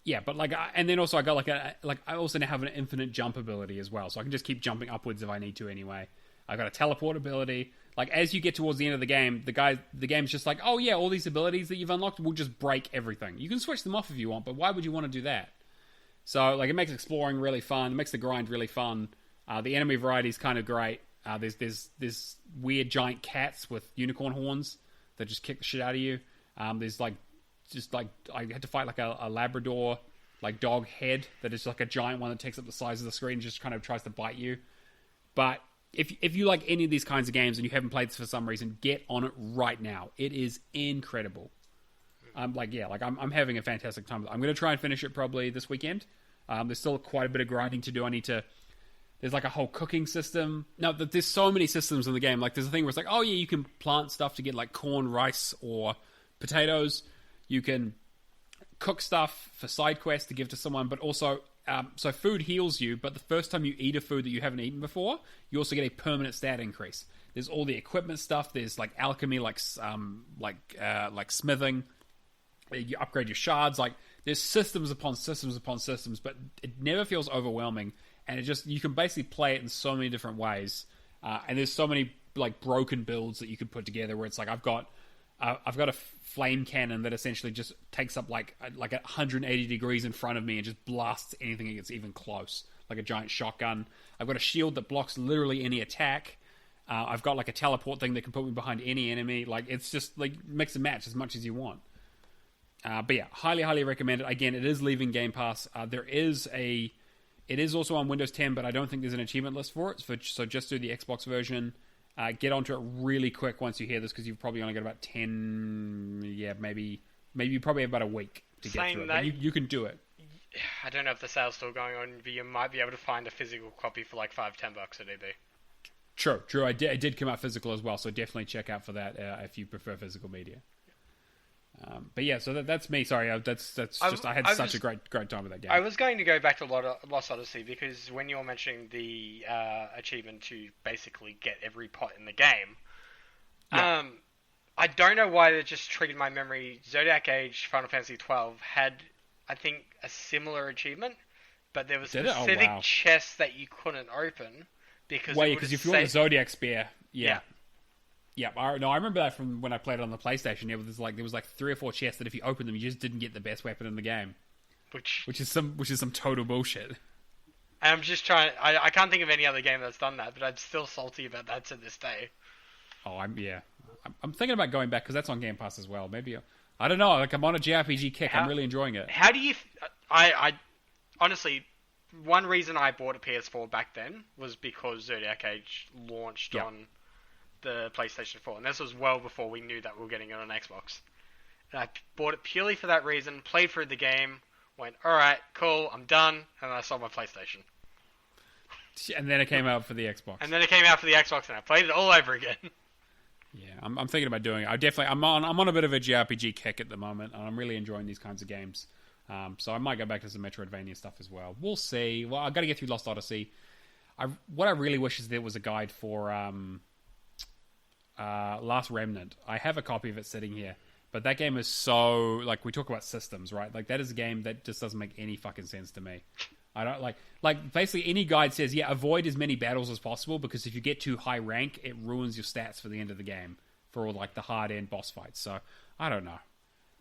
Speaker 4: Yeah, but like... And then also I got I also now have an infinite jump ability as well. So I can just keep jumping upwards if I need to anyway. I got a teleport ability. Like, as you get towards the end of the game, the game's just like, oh yeah, all these abilities that you've unlocked will just break everything. You can switch them off if you want, but why would you want to do that? So, like, it makes exploring really fun. It makes the grind really fun. The enemy variety is kind of great. There's weird giant cats with unicorn horns that just kick the shit out of you. There's, I had to fight, like, a Labrador, like, dog head that is, like, a giant one that takes up the size of the screen and just kind of tries to bite you. But if you like any of these kinds of games and you haven't played this for some reason, get on it right now. It is incredible. I'm having a fantastic time. I'm going to try and finish it probably this weekend. There's still quite a bit of grinding to do. There's like a whole cooking system. Now, there's so many systems in the game. Like, there's a thing where it's like, oh yeah, you can plant stuff to get like corn, rice, or potatoes. You can cook stuff for side quests to give to someone, but also, so food heals you, but the first time you eat a food that you haven't eaten before, you also get a permanent stat increase. There's all the equipment stuff. There's like alchemy, like smithing. You upgrade your shards. Like, there's systems upon systems upon systems, but it never feels overwhelming. And you can basically play it in so many different ways. And there's so many like broken builds that you can put together where it's like, I've got a flame cannon that essentially just takes up like 180 degrees in front of me and just blasts anything that gets even close, like a giant shotgun. I've got a shield that blocks literally any attack. I've got like a teleport thing that can put me behind any enemy. Like, it's just like mix and match as much as you want. But yeah, highly recommend it. Again, it is leaving Game Pass. It is also on Windows 10, but I don't think there's an achievement list for it. So just do the Xbox version. Get onto it really quick once you hear this, because you've probably only got about 10. Yeah, maybe you probably have about a week to get through it. But you can do it.
Speaker 2: I don't know if the sale's still going on, but you might be able to find a physical copy for like $5-10 at EB.
Speaker 4: True. It did come out physical as well, so definitely check out for that if you prefer physical media. But yeah, so that's me. Sorry, that's just I had such a great time with that game.
Speaker 2: I was going to go back to Lost Odyssey because when you were mentioning the achievement to basically get every pot in the game,
Speaker 4: yeah.
Speaker 2: I don't know why it just triggered my memory. Zodiac Age Final Fantasy 12 had, I think, a similar achievement, but there was specific chests that you couldn't open because
Speaker 4: if you want the Zodiac Spear, yeah. I remember that from when I played it on the PlayStation. Yeah, there was 3 or 4 chests that if you opened them, you just didn't get the best weapon in the game, which is some total bullshit.
Speaker 2: I'm just trying. I can't think of any other game that's done that, but I'm still salty about that to this day.
Speaker 4: Oh, I'm thinking about going back because that's on Game Pass as well. Maybe I don't know. Like, I'm on a JRPG kick. I'm really enjoying it.
Speaker 2: How do you? I honestly, one reason I bought a PS4 back then was because Zodiac Age launched on the PlayStation 4, and this was well before we knew that we were getting it on Xbox. And I bought it purely for that reason, played through the game, went, alright, cool, I'm done, and I sold my PlayStation.
Speaker 4: And then it came out for the Xbox.
Speaker 2: And I played it all over again.
Speaker 4: Yeah, I'm thinking about doing it. I'm on a bit of a JRPG kick at the moment, and I'm really enjoying these kinds of games. So I might go back to some Metroidvania stuff as well. We'll see. Well, I've got to get through Lost Odyssey. What I really wish is there was a guide for Last Remnant. I have a copy of it sitting here, but that game is so, like, we talk about systems, right? Like, that is a game that just doesn't make any fucking sense to me. I don't like basically any guide says, avoid as many battles as possible, because if you get too high rank, it ruins your stats for the end of the game for all like the hard end boss fights. So I don't know,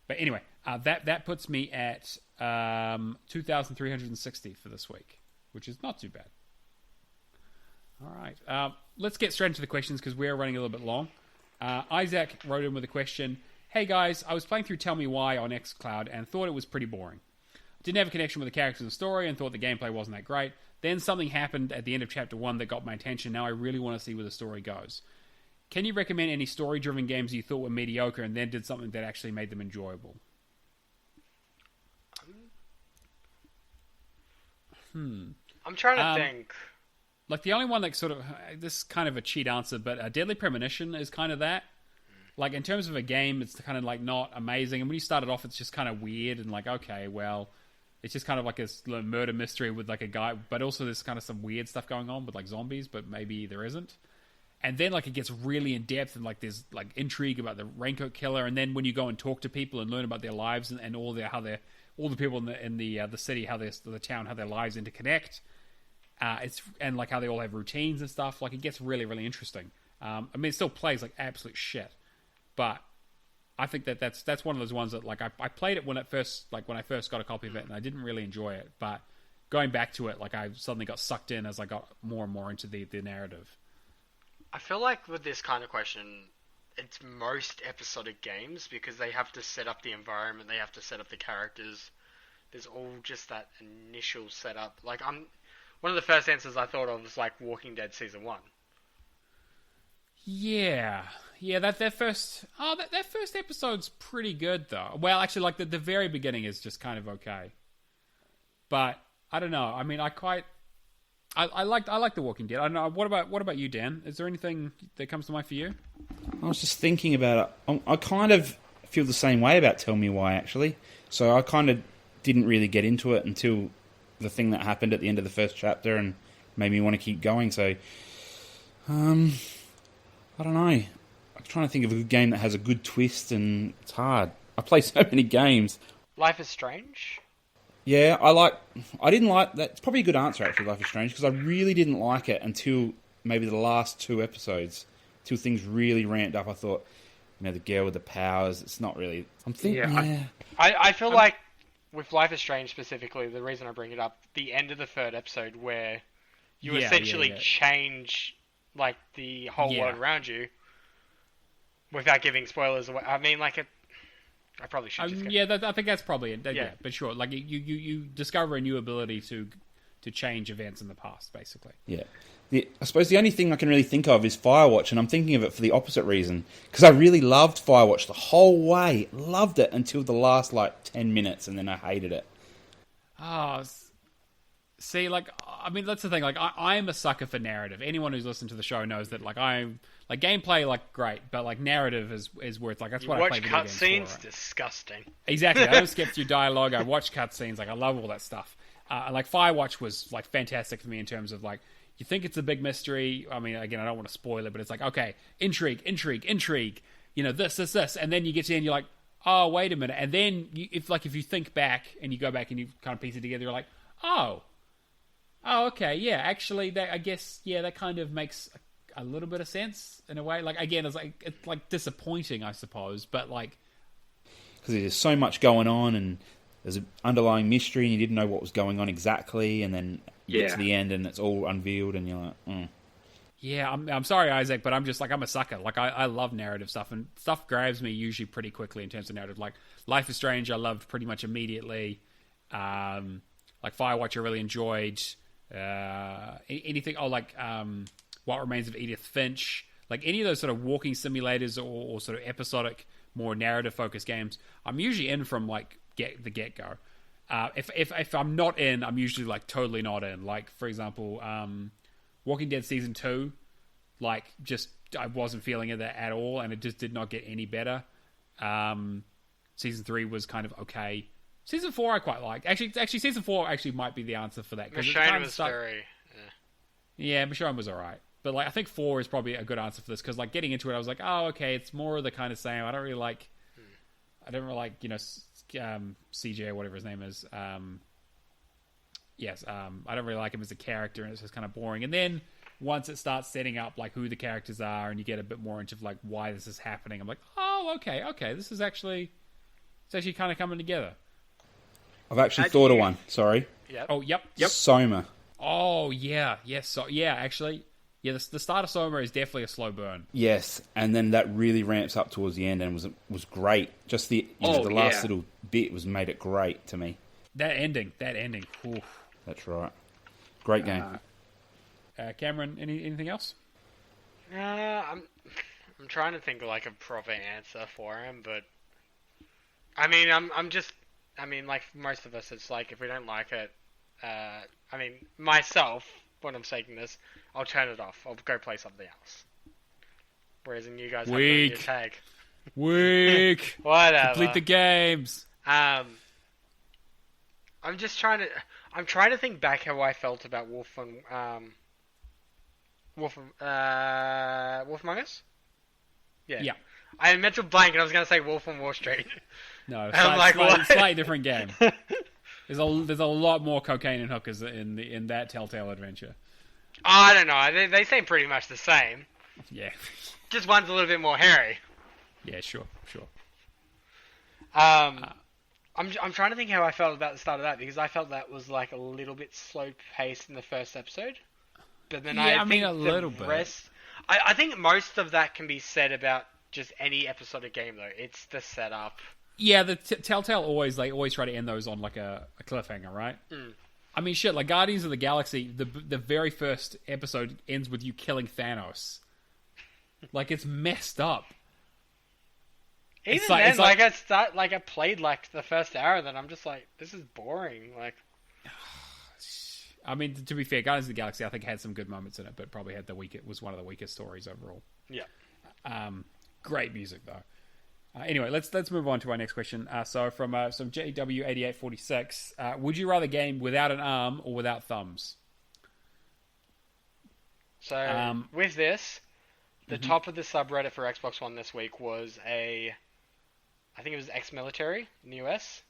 Speaker 4: but anyway, that puts me at 2,360 for this week, which is not too bad. All right, let's get straight into the questions because we're running a little bit long. Isaac wrote in with a question. Hey guys, I was playing through Tell Me Why on xCloud and thought it was pretty boring. Didn't have a connection with the characters and the story and thought the gameplay wasn't that great. Then something happened at the end of Chapter 1 that got my attention. Now I really want to see where the story goes. Can you recommend any story-driven games you thought were mediocre and then did something that actually made them enjoyable?
Speaker 2: I'm trying to think.
Speaker 4: Like, the only one that sort of... This is kind of a cheat answer, but Deadly Premonition is kind of that. Like, in terms of a game, it's kind of, like, not amazing. And when you start it off, it's just kind of weird and, like, okay, well... It's just kind of like a murder mystery with, like, a guy... But also there's kind of some weird stuff going on with, like, zombies, but maybe there isn't. And then, like, it gets really in-depth and, like, there's, like, intrigue about the Raincoat Killer. And then when you go and talk to people and learn about their lives and all the people in the city, the town, how their lives interconnect... and like how they all have routines and stuff. Like, it gets really, really interesting. I mean, it still plays like absolute shit, but I think that's one of those ones that, like, I played it when I first got a copy of it, and I didn't really enjoy it. But going back to it, like, I suddenly got sucked in as I got more and more into the narrative.
Speaker 2: I feel like with this kind of question, it's most episodic games because they have to set up the environment, they have to set up the characters. There's all just that initial setup. Like, one of the first answers I thought of was, like, Walking Dead Season 1.
Speaker 4: Yeah, that first episode's pretty good, though. Well, actually, like, the very beginning is just kind of okay. But, I don't know. I mean, I like The Walking Dead. I don't know. What about you, Dan? Is there anything that comes to mind for you?
Speaker 3: I was just thinking about it. I kind of feel the same way about Tell Me Why, actually. So I kind of didn't really get into it until... the thing that happened at the end of the first chapter and made me want to keep going. So, I don't know. I'm trying to think of a good game that has a good twist, and it's hard. I play so many games.
Speaker 2: Life is Strange?
Speaker 3: Yeah, I didn't like that. It's probably a good answer, actually, Life is Strange, because I really didn't like it until maybe the last 2 episodes, till things really ramped up. I thought, the girl with the powers, it's not really... I'm thinking, yeah.
Speaker 2: I feel like with Life is Strange specifically, the reason I bring it up, the end of the 3rd episode where you essentially change like the whole
Speaker 4: Yeah.
Speaker 2: world around you, without giving spoilers away. I mean, like I probably should just.
Speaker 4: I think that's probably it.
Speaker 2: Yeah.
Speaker 4: But sure, like you discover a new ability to change events in the past, basically.
Speaker 3: Yeah. I suppose the only thing I can really think of is Firewatch, and I'm thinking of it for the opposite reason. Because I really loved Firewatch the whole way. Loved it until the last, 10 minutes, and then I hated it.
Speaker 4: Oh, see, I mean, that's the thing. Like, I'm a sucker for narrative. Anyone who's listened to the show knows that, I'm... Like, gameplay, great, but, narrative is where it's, that's what I play video games for.
Speaker 2: Watch cutscenes? Disgusting.
Speaker 4: Exactly. I don't skip through dialogue. I watch cutscenes. I love all that stuff. Firewatch was, fantastic for me in terms of, you think it's a big mystery. I mean, again, I don't want to spoil it, but it's okay, intrigue. You know, this. And then you get to the end, you're like, oh, wait a minute. And then, if you think back, and you go back and you kind of piece it together, you're like, oh, okay, yeah, actually, that, I guess, yeah, that kind of makes a little bit of sense in a way. Again, it's disappointing, I suppose, but
Speaker 3: because there's so much going on, and there's an underlying mystery, and you didn't know what was going on exactly, and then you get to the end, and it's all unveiled, and you're like,
Speaker 4: Yeah, I'm sorry, Isaac, but I'm just I'm a sucker. I love narrative stuff, and stuff grabs me usually pretty quickly in terms of narrative. Life is Strange, I loved pretty much immediately. Firewatch, I really enjoyed. Anything? What Remains of Edith Finch. Any of those sort of walking simulators or sort of episodic, more narrative-focused games, I'm usually in from get-go. If I'm not in, I'm usually totally not in. For example, Walking Dead Season 2, I wasn't feeling it at all, and it just did not get any better. Season 3 was kind of okay. Season 4 I quite like. Actually, Season 4 actually might be the answer for that.
Speaker 2: Michonne was very...
Speaker 4: Yeah, Michonne was alright. But I think 4 is probably a good answer for this, because getting into it, I was like, oh, okay, it's more of the kind of same. I don't really like... CJ or whatever his name is. I don't really like him as a character, and it's just kind of boring. And then once it starts setting up who the characters are, and you get a bit more into why this is happening, I'm like, oh, okay, this is actually kind of coming together.
Speaker 3: I've actually thought of one. Sorry.
Speaker 2: Yep.
Speaker 4: Oh, yep.
Speaker 3: Soma.
Speaker 4: Oh, yeah, yes. So, yeah, actually, yeah. The start of Soma is definitely a slow burn.
Speaker 3: Yes, and then that really ramps up towards the end, and was great. Just the last little bit made it great to me.
Speaker 4: That ending. Oof.
Speaker 3: That's right. Great game.
Speaker 2: Cameron, anything else? I'm trying to think of a proper answer for him, but I mean, like most of us, it's if we don't like it, myself, when I'm saying this, I'll turn it off. I'll go play something else. Whereas in you guys have your tag.
Speaker 4: Weak.
Speaker 2: Whatever.
Speaker 4: Complete the games.
Speaker 2: I'm trying to think back how I felt about Wolf Among Us? Yeah. I had a mental blank, and I was going to say Wolf on Wall Street.
Speaker 4: No,
Speaker 2: what?
Speaker 4: Slightly different game. There's a lot more cocaine and hookers in that Telltale adventure.
Speaker 2: I don't know. They seem pretty much the same.
Speaker 4: Yeah.
Speaker 2: Just one's a little bit more hairy.
Speaker 4: Yeah, sure.
Speaker 2: I'm trying to think how I felt about the start of that, because I felt that was a little bit slow paced in the first episode. But then I think
Speaker 4: a little bit.
Speaker 2: Rest, I think most of that can be said about just any episodic game, though. It's the setup.
Speaker 4: Yeah, the Telltale always try to end those on a cliffhanger, right?
Speaker 2: Mm.
Speaker 4: I mean, shit, Guardians of the Galaxy, the very first episode ends with you killing Thanos. It's messed up.
Speaker 2: Even then, I played I first hour, then I'm just this is boring.
Speaker 4: I mean, to be fair, Guardians of the Galaxy I think had some good moments in it, but probably was one of the weakest stories overall.
Speaker 2: Yeah.
Speaker 4: Great music though. Anyway, let's move on to our next question. So from some JW8846, would you rather game without an arm or without thumbs?
Speaker 2: So with this, the top of the subreddit for Xbox One this week was I think it was ex-military in the US,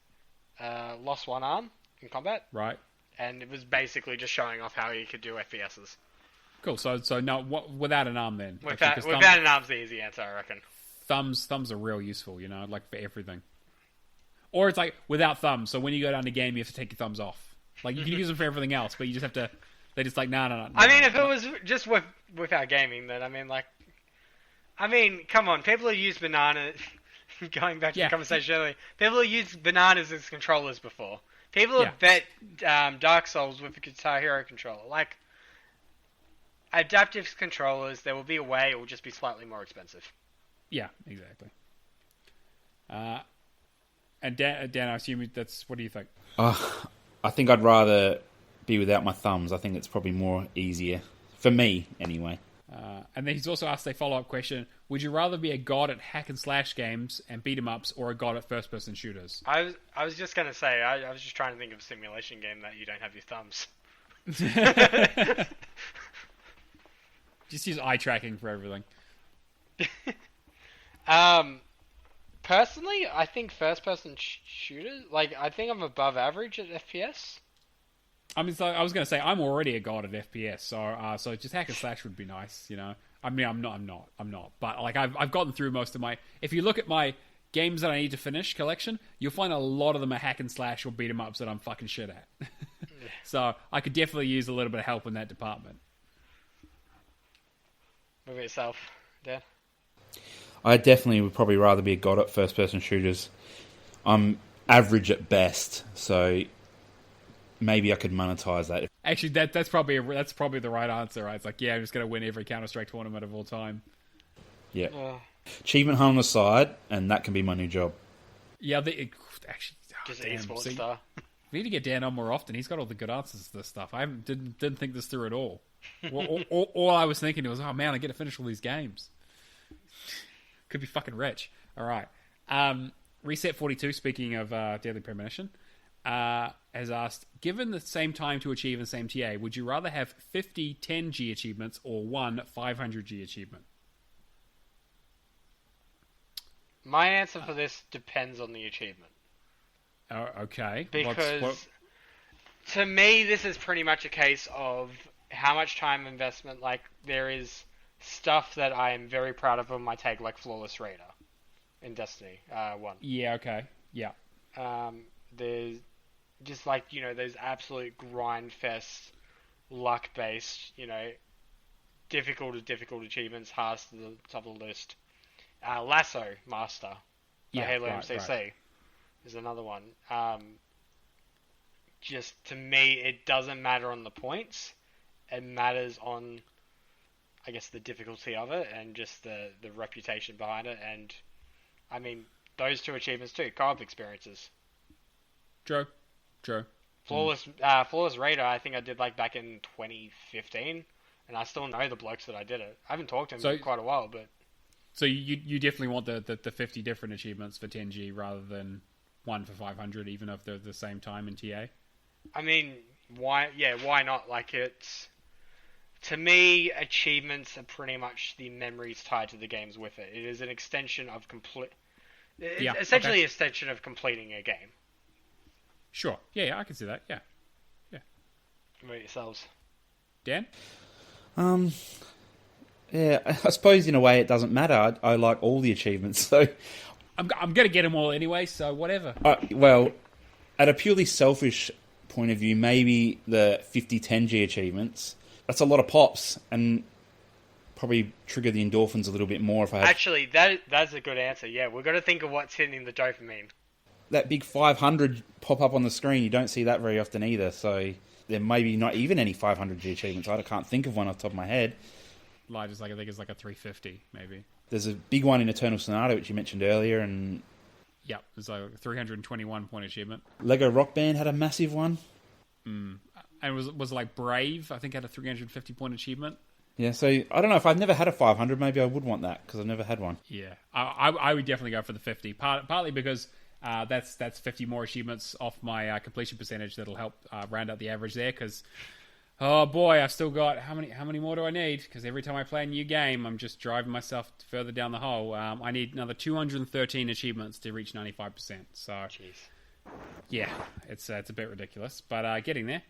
Speaker 2: lost one arm in combat.
Speaker 4: Right.
Speaker 2: And it was basically just showing off how he could do FPSs.
Speaker 4: Cool. So no, without an arm then.
Speaker 2: Without an arm's the easy answer, I reckon.
Speaker 4: Thumbs are real useful, for everything. Or it's without thumbs. So when you go down the game, you have to take your thumbs off. You can use them for everything else, but you just have to They're just like, no.
Speaker 2: I mean, if it was just without gaming, then come on, people who use bananas. Going back to the conversation earlier, people who use bananas as controllers before. People have bet Dark Souls with a Guitar Hero controller. Like, adaptive controllers, there will be a way. It will just be slightly more expensive.
Speaker 4: Yeah, exactly. And Dan, I assume that's... What do you think?
Speaker 3: I think I'd rather be without my thumbs. I think it's probably more easier. For me, anyway.
Speaker 4: And then he's also asked a follow-up question. Would you rather be a god at hack-and-slash games and beat-em-ups or a god at first-person shooters?
Speaker 2: I was just going to say, I was just trying to think of a simulation game that you don't have your thumbs.
Speaker 4: Just use eye tracking for everything.
Speaker 2: Personally, I think first-person shooters... Like, I think I'm above average at FPS.
Speaker 4: I mean, so I was going to say I'm already a god at FPS, so just hack and slash would be nice, you know. I mean, I'm not. But like, I've gotten through most of my. If you look at my games that I need to finish collection, you'll find a lot of them are hack and slash or beat 'em ups that I'm fucking shit at. So I could definitely use a little bit of help in that department.
Speaker 2: What about yourself, Dan?
Speaker 3: I definitely would probably rather be a god at first-person shooters. I'm average at best, so maybe I could monetize that.
Speaker 4: Actually, that's probably the right answer, right? It's like, yeah, I'm just going to win every Counter-Strike tournament of all time.
Speaker 3: Yeah. Achievement hunt on the side, and that can be my new job.
Speaker 4: Yeah, actually...
Speaker 2: Just esports star.
Speaker 4: We need to get Dan on more often. He's got all the good answers to this stuff. I didn't think this through at all. All I was thinking was, oh man, I get to finish all these games. Could be fucking rich. All right. Reset42, speaking of Daily Premonition, has asked, given the same time to achieve and same TA, would you rather have 50 10G achievements or one 500G achievement?
Speaker 2: My answer for this depends on the achievement.
Speaker 4: Oh, okay.
Speaker 2: Because to me, this is pretty much a case of how much time investment. Like, there is stuff that I am very proud of on my tag, like Flawless Raider in Destiny 1.
Speaker 4: Yeah, okay. Yeah.
Speaker 2: There's just like, you know, those absolute grind fest, luck based, you know, difficult achievements, hardest to the top of the list. Lasso Master, the Halo MCC is another one. Just to me, it doesn't matter on the points. It matters on, I guess, the difficulty of it and just the reputation behind it. And I mean, those two achievements too, co-op experiences.
Speaker 4: True.
Speaker 2: Flawless Raider, I think I did like back in 2015, and I still know the blokes that I did it. I haven't talked to them in quite a while, but.
Speaker 4: So you definitely want the 50 different achievements for 10G rather than one for 500, even if they're the same time in TA?
Speaker 2: I mean, why not? Like, it's... To me, achievements are pretty much the memories tied to the games with it. It is an extension of essentially an extension of completing a game.
Speaker 4: Sure. Yeah, I can see that. Yeah.
Speaker 2: What about yourselves?
Speaker 4: Dan?
Speaker 3: Yeah, I suppose in a way it doesn't matter. I like all the achievements, so...
Speaker 4: I'm going to get them all anyway, so whatever.
Speaker 3: Well, at a purely selfish point of view, maybe the 50 10G achievements, that's a lot of pops, and probably trigger the endorphins a little bit more if I had...
Speaker 2: Actually, that's a good answer, yeah. We've got to think of what's hitting the dopamine.
Speaker 3: That big 500 pop up on the screen, you don't see that very often either, so there may be not even any 500G achievements. I can't think of one off the top of my head.
Speaker 4: I think it's like a 350, maybe.
Speaker 3: There's a big one in Eternal Sonata, which you mentioned earlier, and...
Speaker 4: Yeah, there's like a 321 point achievement.
Speaker 3: Lego Rock Band had a massive one.
Speaker 4: And was it like Brave, I think, had a 350 point achievement.
Speaker 3: Yeah, so I don't know, if I've never had a 500, maybe I would want that, because I've never had one.
Speaker 4: Yeah, I would definitely go for the 50, partly because that's 50 more achievements off my completion percentage that'll help round out the average there, because... Oh boy, I've still got... How many more do I need? Because every time I play a new game, I'm just driving myself further down the hole. I need another 213 achievements to reach 95%. So,
Speaker 2: jeez.
Speaker 4: Yeah, it's a bit ridiculous, but getting there.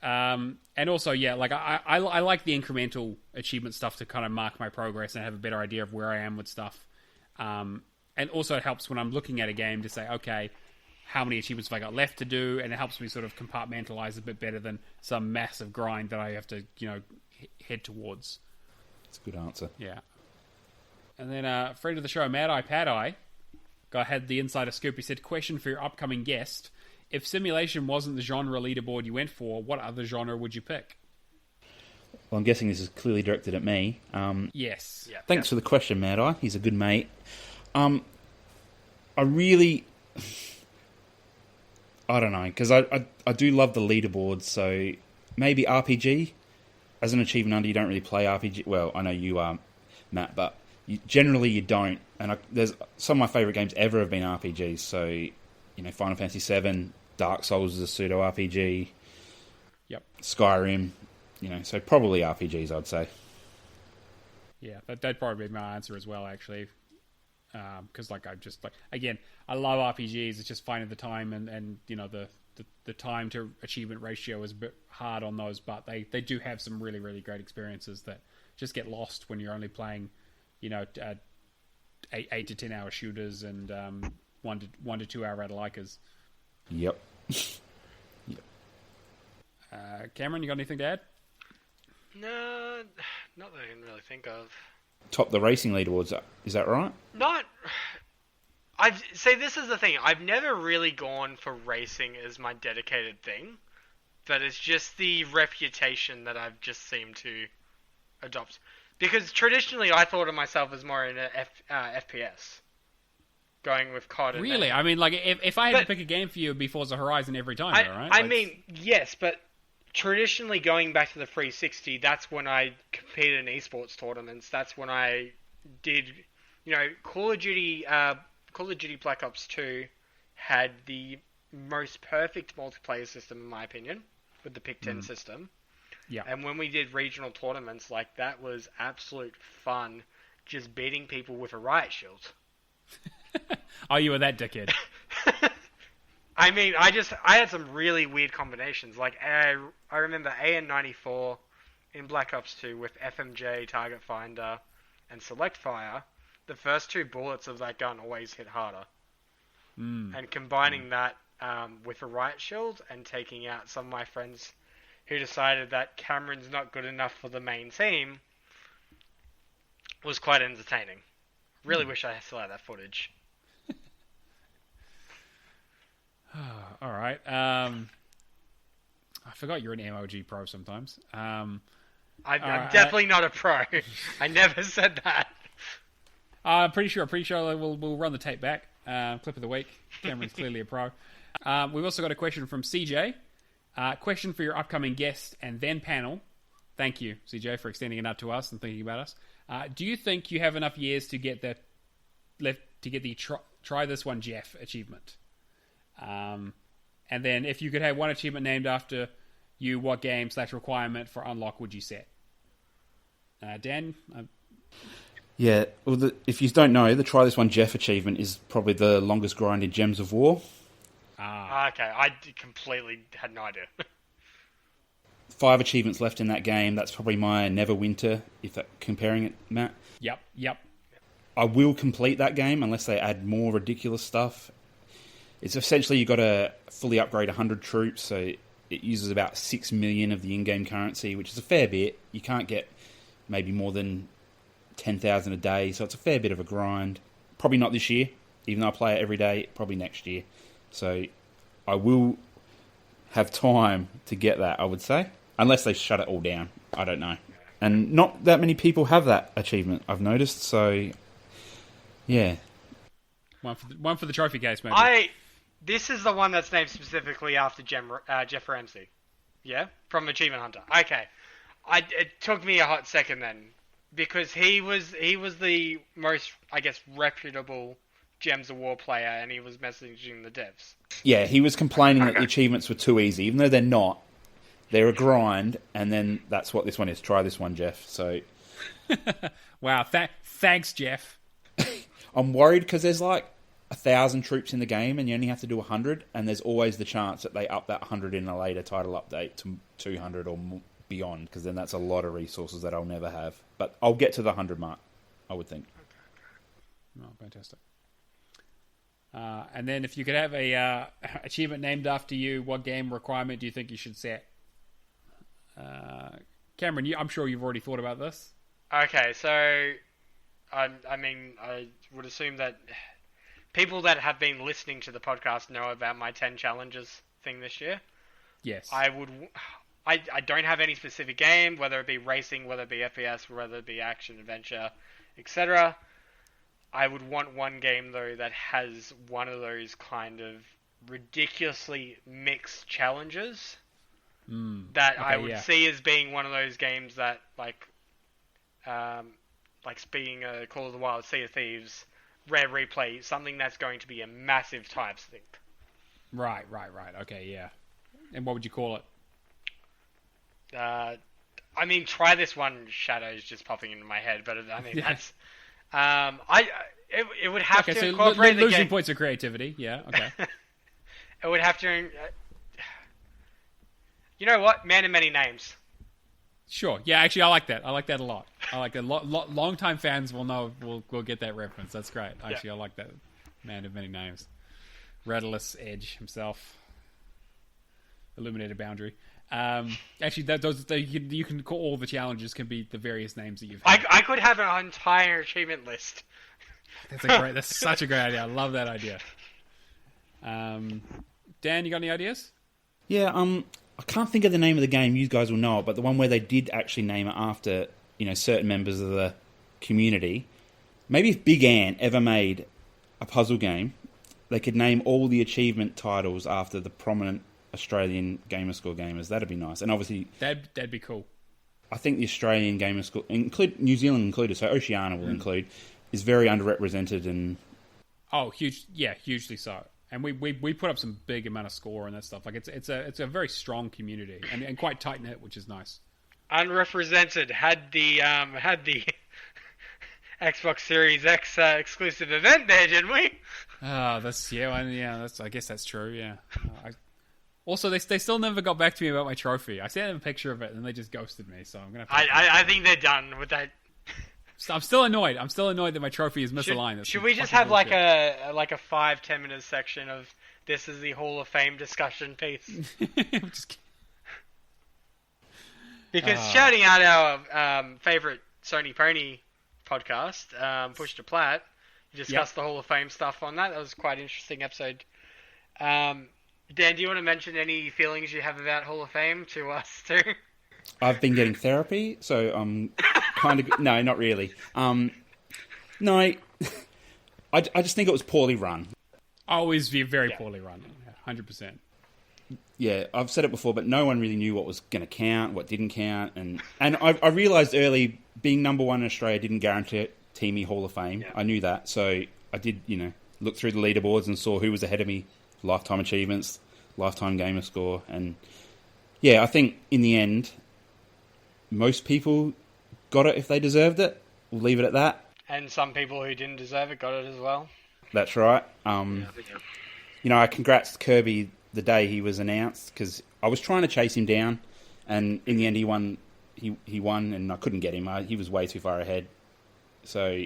Speaker 4: And also, yeah, like I like the incremental achievement stuff to kind of mark my progress and have a better idea of where I am with stuff. And also it helps when I'm looking at a game to say, okay, how many achievements have I got left to do, and it helps me sort of compartmentalize a bit better than some massive grind that I have to, head towards.
Speaker 3: That's a good answer.
Speaker 4: Yeah. And then friend of the show, Mad Eye Pad Eye, had the insider scoop. He said, question for your upcoming guest. If simulation wasn't the genre leaderboard you went for, what other genre would you pick?
Speaker 3: Well, I'm guessing this is clearly directed at me.
Speaker 4: Yes. Yeah.
Speaker 3: Thanks for the question, Mad Eye. He's a good mate. I don't know, because I do love the leaderboard, so maybe RPG. As an achievement hunter, you don't really play RPG. Well, I know you are, Matt, but generally you don't. And there's some of my favourite games ever have been RPGs, so, Final Fantasy VII, Dark Souls is a pseudo-RPG.
Speaker 4: Yep.
Speaker 3: Skyrim, so probably RPGs, I'd say.
Speaker 4: Yeah, that'd probably be my answer as well, actually. Because, again, I love RPGs. It's just finding the time and the time to achievement ratio is a bit hard on those, but they do have some really, really great experiences that just get lost when you're only playing, 8 to 10 hour shooters and 1 to 2 hour Radalaikas.
Speaker 3: Yep.
Speaker 4: Cameron, you got anything to add?
Speaker 2: No, not that I can really think of.
Speaker 3: Top the racing leaderboards, is that right?
Speaker 2: This is the thing. I've never really gone for racing as my dedicated thing, but it's just the reputation that I've just seemed to adopt. Because traditionally, I thought of myself as more in an FPS, going with COD.
Speaker 4: Really? I mean, if I had to pick a game for you, it'd be Forza Horizon every time, right?
Speaker 2: I mean, yes, but traditionally, going back to the 360, that's when I competed in esports tournaments. That's when I did, Call of Duty Black Ops 2 had the most perfect multiplayer system, in my opinion, with the Pick 10 system.
Speaker 4: Yeah.
Speaker 2: And when we did regional tournaments, that was absolute fun, just beating people with a riot shield.
Speaker 4: Oh, you were that dickhead.
Speaker 2: I mean, I had some really weird combinations. I remember AN-94 in Black Ops 2 with FMJ, Target Finder, and Select Fire. The first 2 bullets of that gun always hit harder. And combining that with a riot shield and taking out some of my friends who decided that Cameron's not good enough for the main team was quite entertaining. Really wish I still had that footage.
Speaker 4: All right. I forgot you're an MLG pro sometimes.
Speaker 2: I'm definitely not a pro. I never said that.
Speaker 4: I'm pretty sure we'll run the tape back. Clip of the week. Cameron's clearly a pro. We've also got a question from CJ. Question for your upcoming guest and then panel. Thank you, CJ, for extending it out to us and thinking about us. Do you think you have enough years to get the try this one, Jeff achievement? And then if you could have one achievement named after you, what game / requirement for unlock would you set? Dan?
Speaker 3: Yeah, well, if you don't know, the Try This One Jeff achievement is probably the longest grind in Gems of War.
Speaker 2: Okay, I completely had no idea.
Speaker 3: 5 achievements left in that game. That's probably my Neverwinter, comparing it, Matt.
Speaker 4: Yep.
Speaker 3: I will complete that game unless they add more ridiculous stuff. It's essentially you've got to fully upgrade 100 troops, so it uses about 6 million of the in-game currency, which is a fair bit. You can't get maybe more than 10,000 a day, so it's a fair bit of a grind. Probably not this year, even though I play it every day, probably next year. So I will have time to get that, I would say. Unless they shut it all down. I don't know. And not that many people have that achievement, I've noticed, so yeah.
Speaker 4: One for the trophy case, maybe.
Speaker 2: This is the one that's named specifically after Jeff Ramsey. Yeah? From Achievement Hunter. Okay. It took me a hot second then. Because he was the most, I guess, reputable Gems of War player, and he was messaging the devs.
Speaker 3: Yeah, he was complaining that the achievements were too easy, even though they're not. They're a grind, and then that's what this one is. Try this one, Jeff. So,
Speaker 4: wow, thanks, Jeff.
Speaker 3: I'm worried because there's 1,000 troops in the game, and you only have to do 100, and there's always the chance that they up that 100 in a later title update to 200 or beyond, because then that's a lot of resources that I'll never have. But I'll get to the 100 mark, I would think.
Speaker 4: Oh, fantastic. And then if you could have a achievement named after you, what game requirement do you think you should set? Cameron, I'm sure you've already thought about this.
Speaker 2: Okay, so I mean, I would assume that people that have been listening to the podcast know about my 10 challenges thing this year.
Speaker 4: Yes.
Speaker 2: I don't have any specific game, whether it be racing, whether it be FPS, whether it be action, adventure, etc. I would want one game, though, that has one of those kind of ridiculously mixed challenges that I would see as being one of those games that, like being a Call of the Wild, Sea of Thieves, Rare Replay, something that's going to be a massive type thing.
Speaker 4: Right. Okay, yeah. And what would you call it?
Speaker 2: I mean, try this one. Shadow's just popping into my head, but I mean that's. It would have to incorporate the
Speaker 4: losing
Speaker 2: game.
Speaker 4: points of creativity. Yeah. Okay.
Speaker 2: It would have to. You know what? Man of many names.
Speaker 4: Sure. Yeah. Actually, I like that. I like that a lot. I like that. Long-time fans will know. Will get that reference. That's great. Actually, I like that. Man of many names. Shadowless Edge himself. Illuminated Boundary. Actually, you can call all the challenges can be the various names that you've had.
Speaker 2: I could have an entire achievement list.
Speaker 4: That's such a great idea. I love that idea. Dan, you got any ideas?
Speaker 3: Yeah, I can't think of the name of the game. You guys will know it, but the one where they did actually name it after, certain members of the community. Maybe if Big Ant ever made a puzzle game, they could name all the achievement titles after the prominent Australian Gamerscore gamers. That'd be nice. And obviously,
Speaker 4: that'd be cool.
Speaker 3: I think the Australian Gamerscore, include New Zealand included, so Oceania will include, is very underrepresented and
Speaker 4: hugely so. And we put up some big amount of score and that stuff. Like it's a very strong community and quite tight knit, which is nice.
Speaker 2: Unrepresented had the Xbox Series X exclusive event there, didn't we?
Speaker 4: I guess that's true. Yeah. Also, they still never got back to me about my trophy. I sent them a picture of it and they just ghosted me. So I'm gonna.
Speaker 2: I think they're done with that.
Speaker 4: I'm still annoyed. I'm still annoyed that my trophy is misaligned.
Speaker 2: Should we just have bullshit. like a 5-10 minute section of this is the Hall of Fame discussion piece? Because shouting out our favorite Sony Pony podcast, Push to Plat, discussed the Hall of Fame stuff on that. That was quite an interesting episode. Dan, do you want to mention any feelings you have about Hall of Fame to us too?
Speaker 3: I've been getting therapy, so I'm kind of... No, not really. No, I just think it was poorly run.
Speaker 4: Always very poorly run, 100%.
Speaker 3: Yeah, I've said it before, but no one really knew what was going to count, what didn't count, and I realised early being number one in Australia didn't guarantee me Hall of Fame. Yeah. I knew that, so I did, look through the leaderboards and saw who was ahead of me, lifetime achievements, lifetime gamer score, and yeah, I think in the end, most people got it if they deserved it. We'll leave it at that.
Speaker 2: And some people who didn't deserve it got it as well.
Speaker 3: That's right. I congrats Kirby the day he was announced because I was trying to chase him down, and in the end he won. He won, and I couldn't get him. He was way too far ahead. So,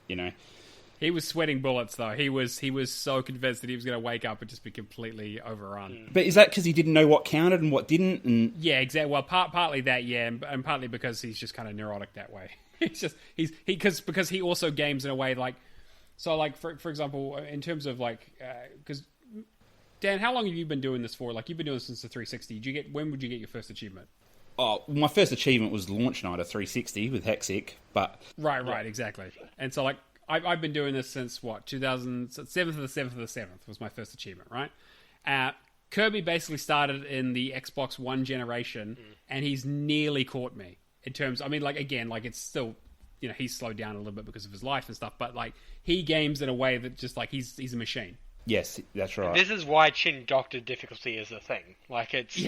Speaker 4: he was sweating bullets though. He was so convinced that he was going to wake up and just be completely overrun.
Speaker 3: But is that because he didn't know what counted and what didn't? And
Speaker 4: yeah, exactly. Well, partly that, yeah, and partly because he's just kind of neurotic that way. It's just because he also games in a way like so. Like for example, in terms of like because. Dan, how long have you been doing this for? Like, you've been doing this since the 360. When would you get your first achievement?
Speaker 3: Oh, my first achievement was launch night of 360 with Hexic, but...
Speaker 4: Right, exactly. And so, like, I've been doing this since, 2007th of the 7th of the 7th was my first achievement, right? Kirby basically started in the Xbox One generation, and he's nearly caught me. In terms, I mean, like, again, like, it's still... he's slowed down a little bit because of his life and stuff, but, like, he games in a way that just, like, he's a machine.
Speaker 3: Yes, that's right.
Speaker 2: This is why Chin Doctor difficulty is a thing. Like, it's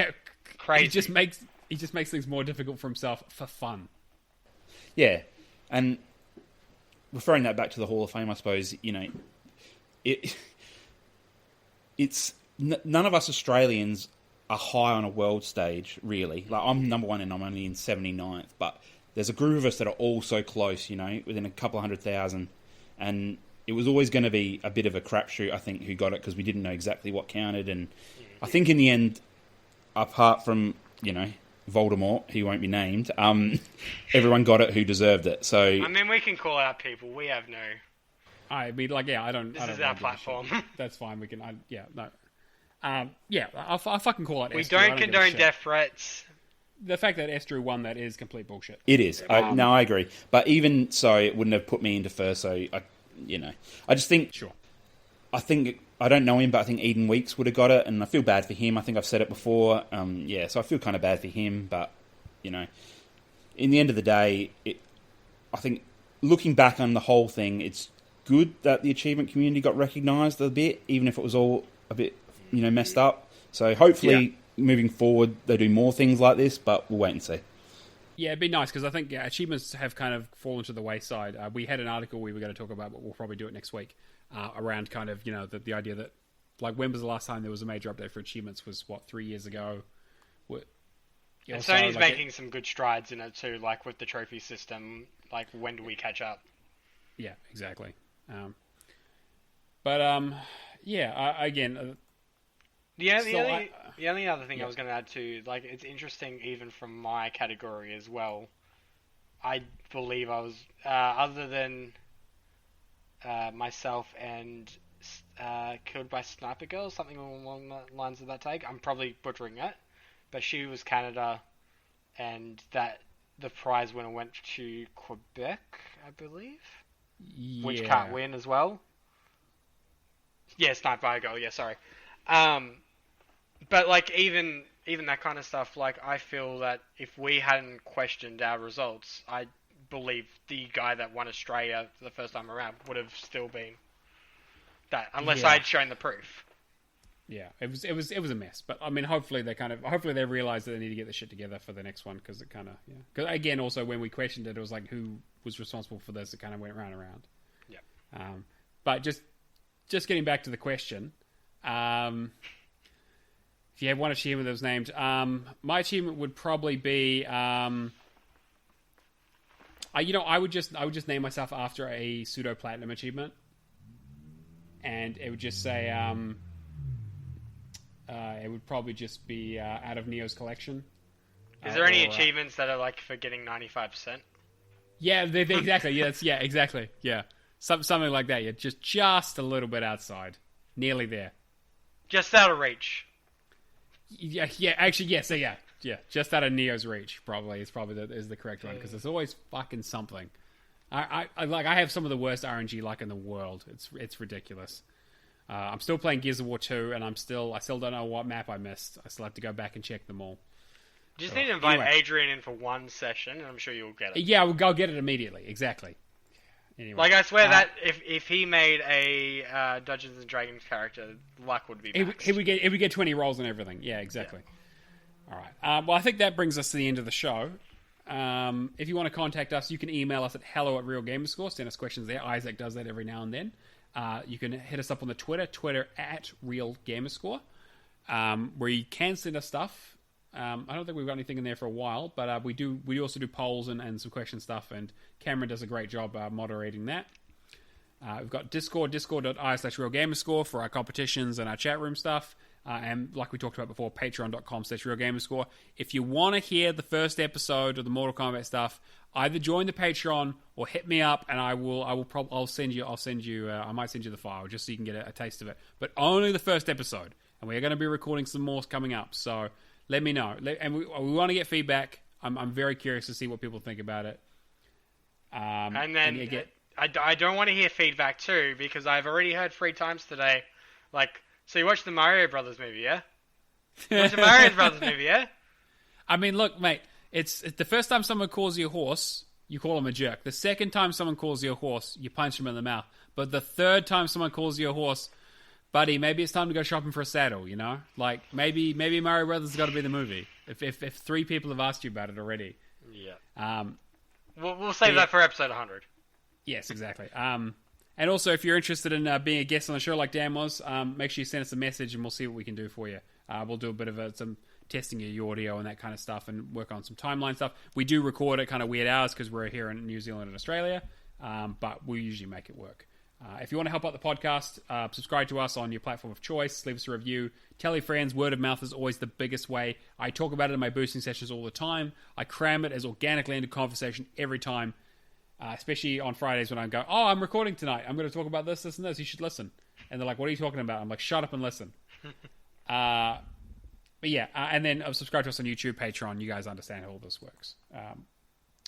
Speaker 2: crazy.
Speaker 4: He just makes things more difficult for himself for fun.
Speaker 3: Yeah, and referring that back to the Hall of Fame, I suppose, it's none of us Australians are high on a world stage, really. Like, I'm number one and I'm only in 79th, but there's a group of us that are all so close, within a couple of 100,000, and it was always going to be a bit of a crapshoot, I think, who got it, because we didn't know exactly what counted. And I think in the end, apart from, Voldemort, who won't be named, everyone got it who deserved it. So
Speaker 2: I mean, we can call out people. We have no...
Speaker 4: I mean, like, yeah, I don't...
Speaker 2: This
Speaker 4: I don't
Speaker 2: is
Speaker 4: really
Speaker 2: our
Speaker 4: give a
Speaker 2: platform.
Speaker 4: shit. That's fine, we can... I'll fucking call it
Speaker 2: We
Speaker 4: Esther. I
Speaker 2: don't
Speaker 4: give a
Speaker 2: condone
Speaker 4: shit.
Speaker 2: death threats.
Speaker 4: The fact that Esther won that is complete bullshit.
Speaker 3: it is. I agree. But even so, it wouldn't have put me into first. So I just think.
Speaker 4: Sure.
Speaker 3: I don't know him, but I think Eden Weeks would have got it, and I feel bad for him. I think I've said it before. So I feel kind of bad for him, but in the end of the day, I think looking back on the whole thing, it's good that the achievement community got recognised a bit, even if it was all a bit messed up. So hopefully. Moving forward, they do more things like this, but we'll wait and see.
Speaker 4: Yeah, it'd be nice, because I think achievements have kind of fallen to the wayside. We had an article we were going to talk about, but we'll probably do it next week, around kind of, the idea that, like, when was the last time there was a major update for achievements? Was, 3 years ago?
Speaker 2: And Sony's making some good strides in it too, like with the trophy system. Like, when do we catch up?
Speaker 4: Yeah, exactly. Again...
Speaker 2: The only other thing I was going to add to, like, it's interesting even from my category as well. I believe I was, other than myself and Killed by Sniper Girl, something along the lines of that tag. I'm probably butchering it, but she was Canada, and that the prize winner went to Quebec, I believe, which can't win as well. Yeah, Sniper Girl. Yeah, sorry. But like even that kind of stuff, like I feel that if we hadn't questioned our results, I believe the guy that won Australia for the first time around would have still been that, unless I'd shown the proof.
Speaker 4: Yeah, it was a mess. But I mean, hopefully they realize that they need to get the shit together for the next one, because it kind of Because again, also when we questioned it, it was like who was responsible for this. It kind of went round and round.
Speaker 2: Yeah.
Speaker 4: But just getting back to the question. If you had one achievement that was named, my achievement would probably be, I would just name myself after a pseudo platinum achievement, and it would just say, it would probably just be out of Neo's collection.
Speaker 2: Is there any achievements that are like for getting 95%?
Speaker 4: Yeah, exactly. Yeah, exactly. Yeah, something like that. Yeah, just a little bit outside, nearly there,
Speaker 2: just out of reach.
Speaker 4: Yeah. Actually, yes. Yeah. Just out of Neo's reach, probably is the correct one, because there's always fucking something. I have some of the worst RNG luck in the world. It's ridiculous. I'm still playing Gears of War 2, and I still don't know what map I missed. I still have to go back and check them all.
Speaker 2: You just need to invite Adrian in for one session, and I'm sure you'll get it.
Speaker 4: Yeah, I'll get it immediately. Exactly. Anyway,
Speaker 2: like, I swear that if he made a Dungeons and Dragons character, luck would be maxed.
Speaker 4: He would get 20 rolls and everything. Yeah, exactly. Yeah. All right. Well, I think that brings us to the end of the show. If you want to contact us, you can email us at hello@realgamerscore. Send us questions there. Isaac does that every now and then. You can hit us up on the Twitter at realgamerscore, where you can send us stuff. I don't think we've got anything in there for a while, but we also do polls and some question stuff, and Cameron does a great job moderating that. We've got discord.i/realgamerscore for our competitions and our chat room stuff, and like we talked about before, patreon.com/realgamerscore. If you want to hear the first episode of the Mortal Kombat stuff, either join the Patreon or hit me up, and I might send you the file just so you can get a taste of it, but only the first episode, and we're going to be recording some more coming up, so let me know. And we want to get feedback. I'm very curious to see what people think about it.
Speaker 2: And then I don't want to hear feedback too, because I've already heard 3 times today, like, so you watched the Mario Brothers movie, yeah? You watched the Mario Brothers movie, yeah?
Speaker 4: I mean, look, mate, it's the first time someone calls you a horse, you call them a jerk. The second time someone calls you a horse, you punch them in the mouth. But the third time someone calls you a horse, buddy, maybe it's time to go shopping for a saddle, you know? Like, maybe Mario Brothers has got to be the movie. If 3 people have asked you about it already.
Speaker 2: Yeah. We'll save that for episode 100.
Speaker 4: Yes, exactly. And also, if you're interested in being a guest on the show like Dan was, make sure you send us a message and we'll see what we can do for you. We'll do a bit of some testing of your audio and that kind of stuff and work on some timeline stuff. We do record at kind of weird hours because we're here in New Zealand and Australia, but we usually make it work. If you want to help out the podcast, subscribe to us on your platform of choice. Leave us a review. Tell your friends. Word of mouth is always the biggest way. I talk about it in my boosting sessions all the time. I cram it as organically into conversation every time, especially on Fridays when I go, oh, I'm recording tonight. I'm going to talk about this, this, and this. You should listen. And they're like, what are you talking about? I'm like, shut up and listen. But yeah, and then subscribe to us on YouTube, Patreon. You guys understand how all this works.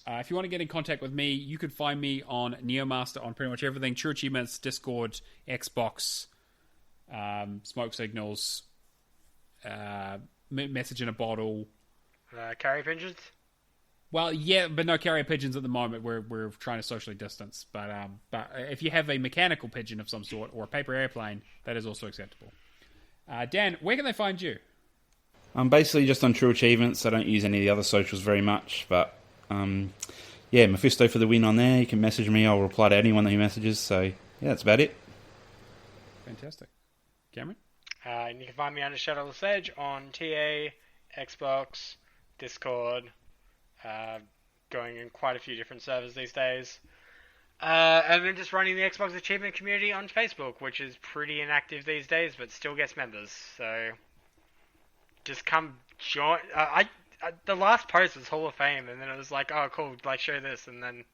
Speaker 4: If you want to get in contact with me, you can find me on Neomaster on pretty much everything. True Achievements, Discord, Xbox, Smoke Signals, Message in a Bottle.
Speaker 2: Carrier pigeons?
Speaker 4: Well, yeah, but no carrier pigeons at the moment. We're trying to socially distance. But if you have a mechanical pigeon of some sort or a paper airplane, that is also acceptable. Dan, where can they find you?
Speaker 3: I'm basically just on True Achievements. I don't use any of the other socials very much, but yeah, Mephisto for the win on there. You can message me. I'll reply to anyone who messages. So yeah, that's about it.
Speaker 4: Fantastic. Cameron?
Speaker 2: And you can find me under Shadowless Edge on TA, Xbox, Discord, going in quite a few different servers these days. And then just running the Xbox Achievement community on Facebook, which is pretty inactive these days, but still gets members. So just come join. The last post was Hall of Fame, and then it was like, oh, cool, like, show this, and then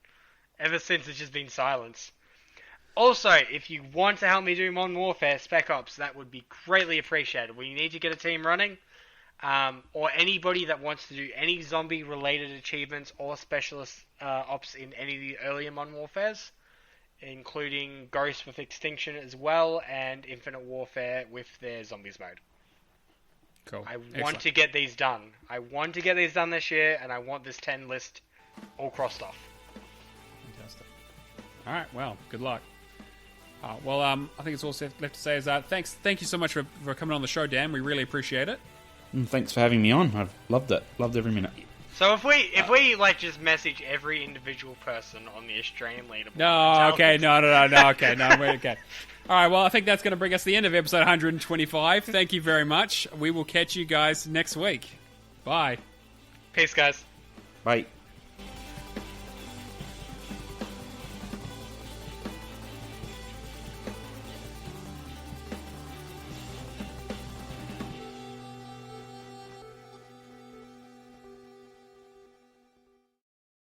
Speaker 2: ever since it's just been silence. Also, if you want to help me do Modern Warfare Spec Ops, that would be greatly appreciated. We need to get a team running, or anybody that wants to do any zombie-related achievements or specialist ops in any of the earlier Modern Warfares, including Ghost with Extinction as well, and Infinite Warfare with their Zombies mode.
Speaker 4: Cool.
Speaker 2: I want to get these done. I want to get these done this year, and I want this 10 list all crossed off.
Speaker 4: Fantastic. All right, well, good luck. I think it's all left to say is thank you so much for coming on the show, Dan. We really appreciate it.
Speaker 3: Thanks for having me on. I've loved it. Loved every minute.
Speaker 2: So if we like just message every individual person on the Australian leaderboard.
Speaker 4: No, okay, no, okay, no, we're okay. All right, well, I think that's going to bring us to the end of episode 125. Thank you very much. We will catch you guys next week. Bye.
Speaker 2: Peace, guys.
Speaker 3: Bye.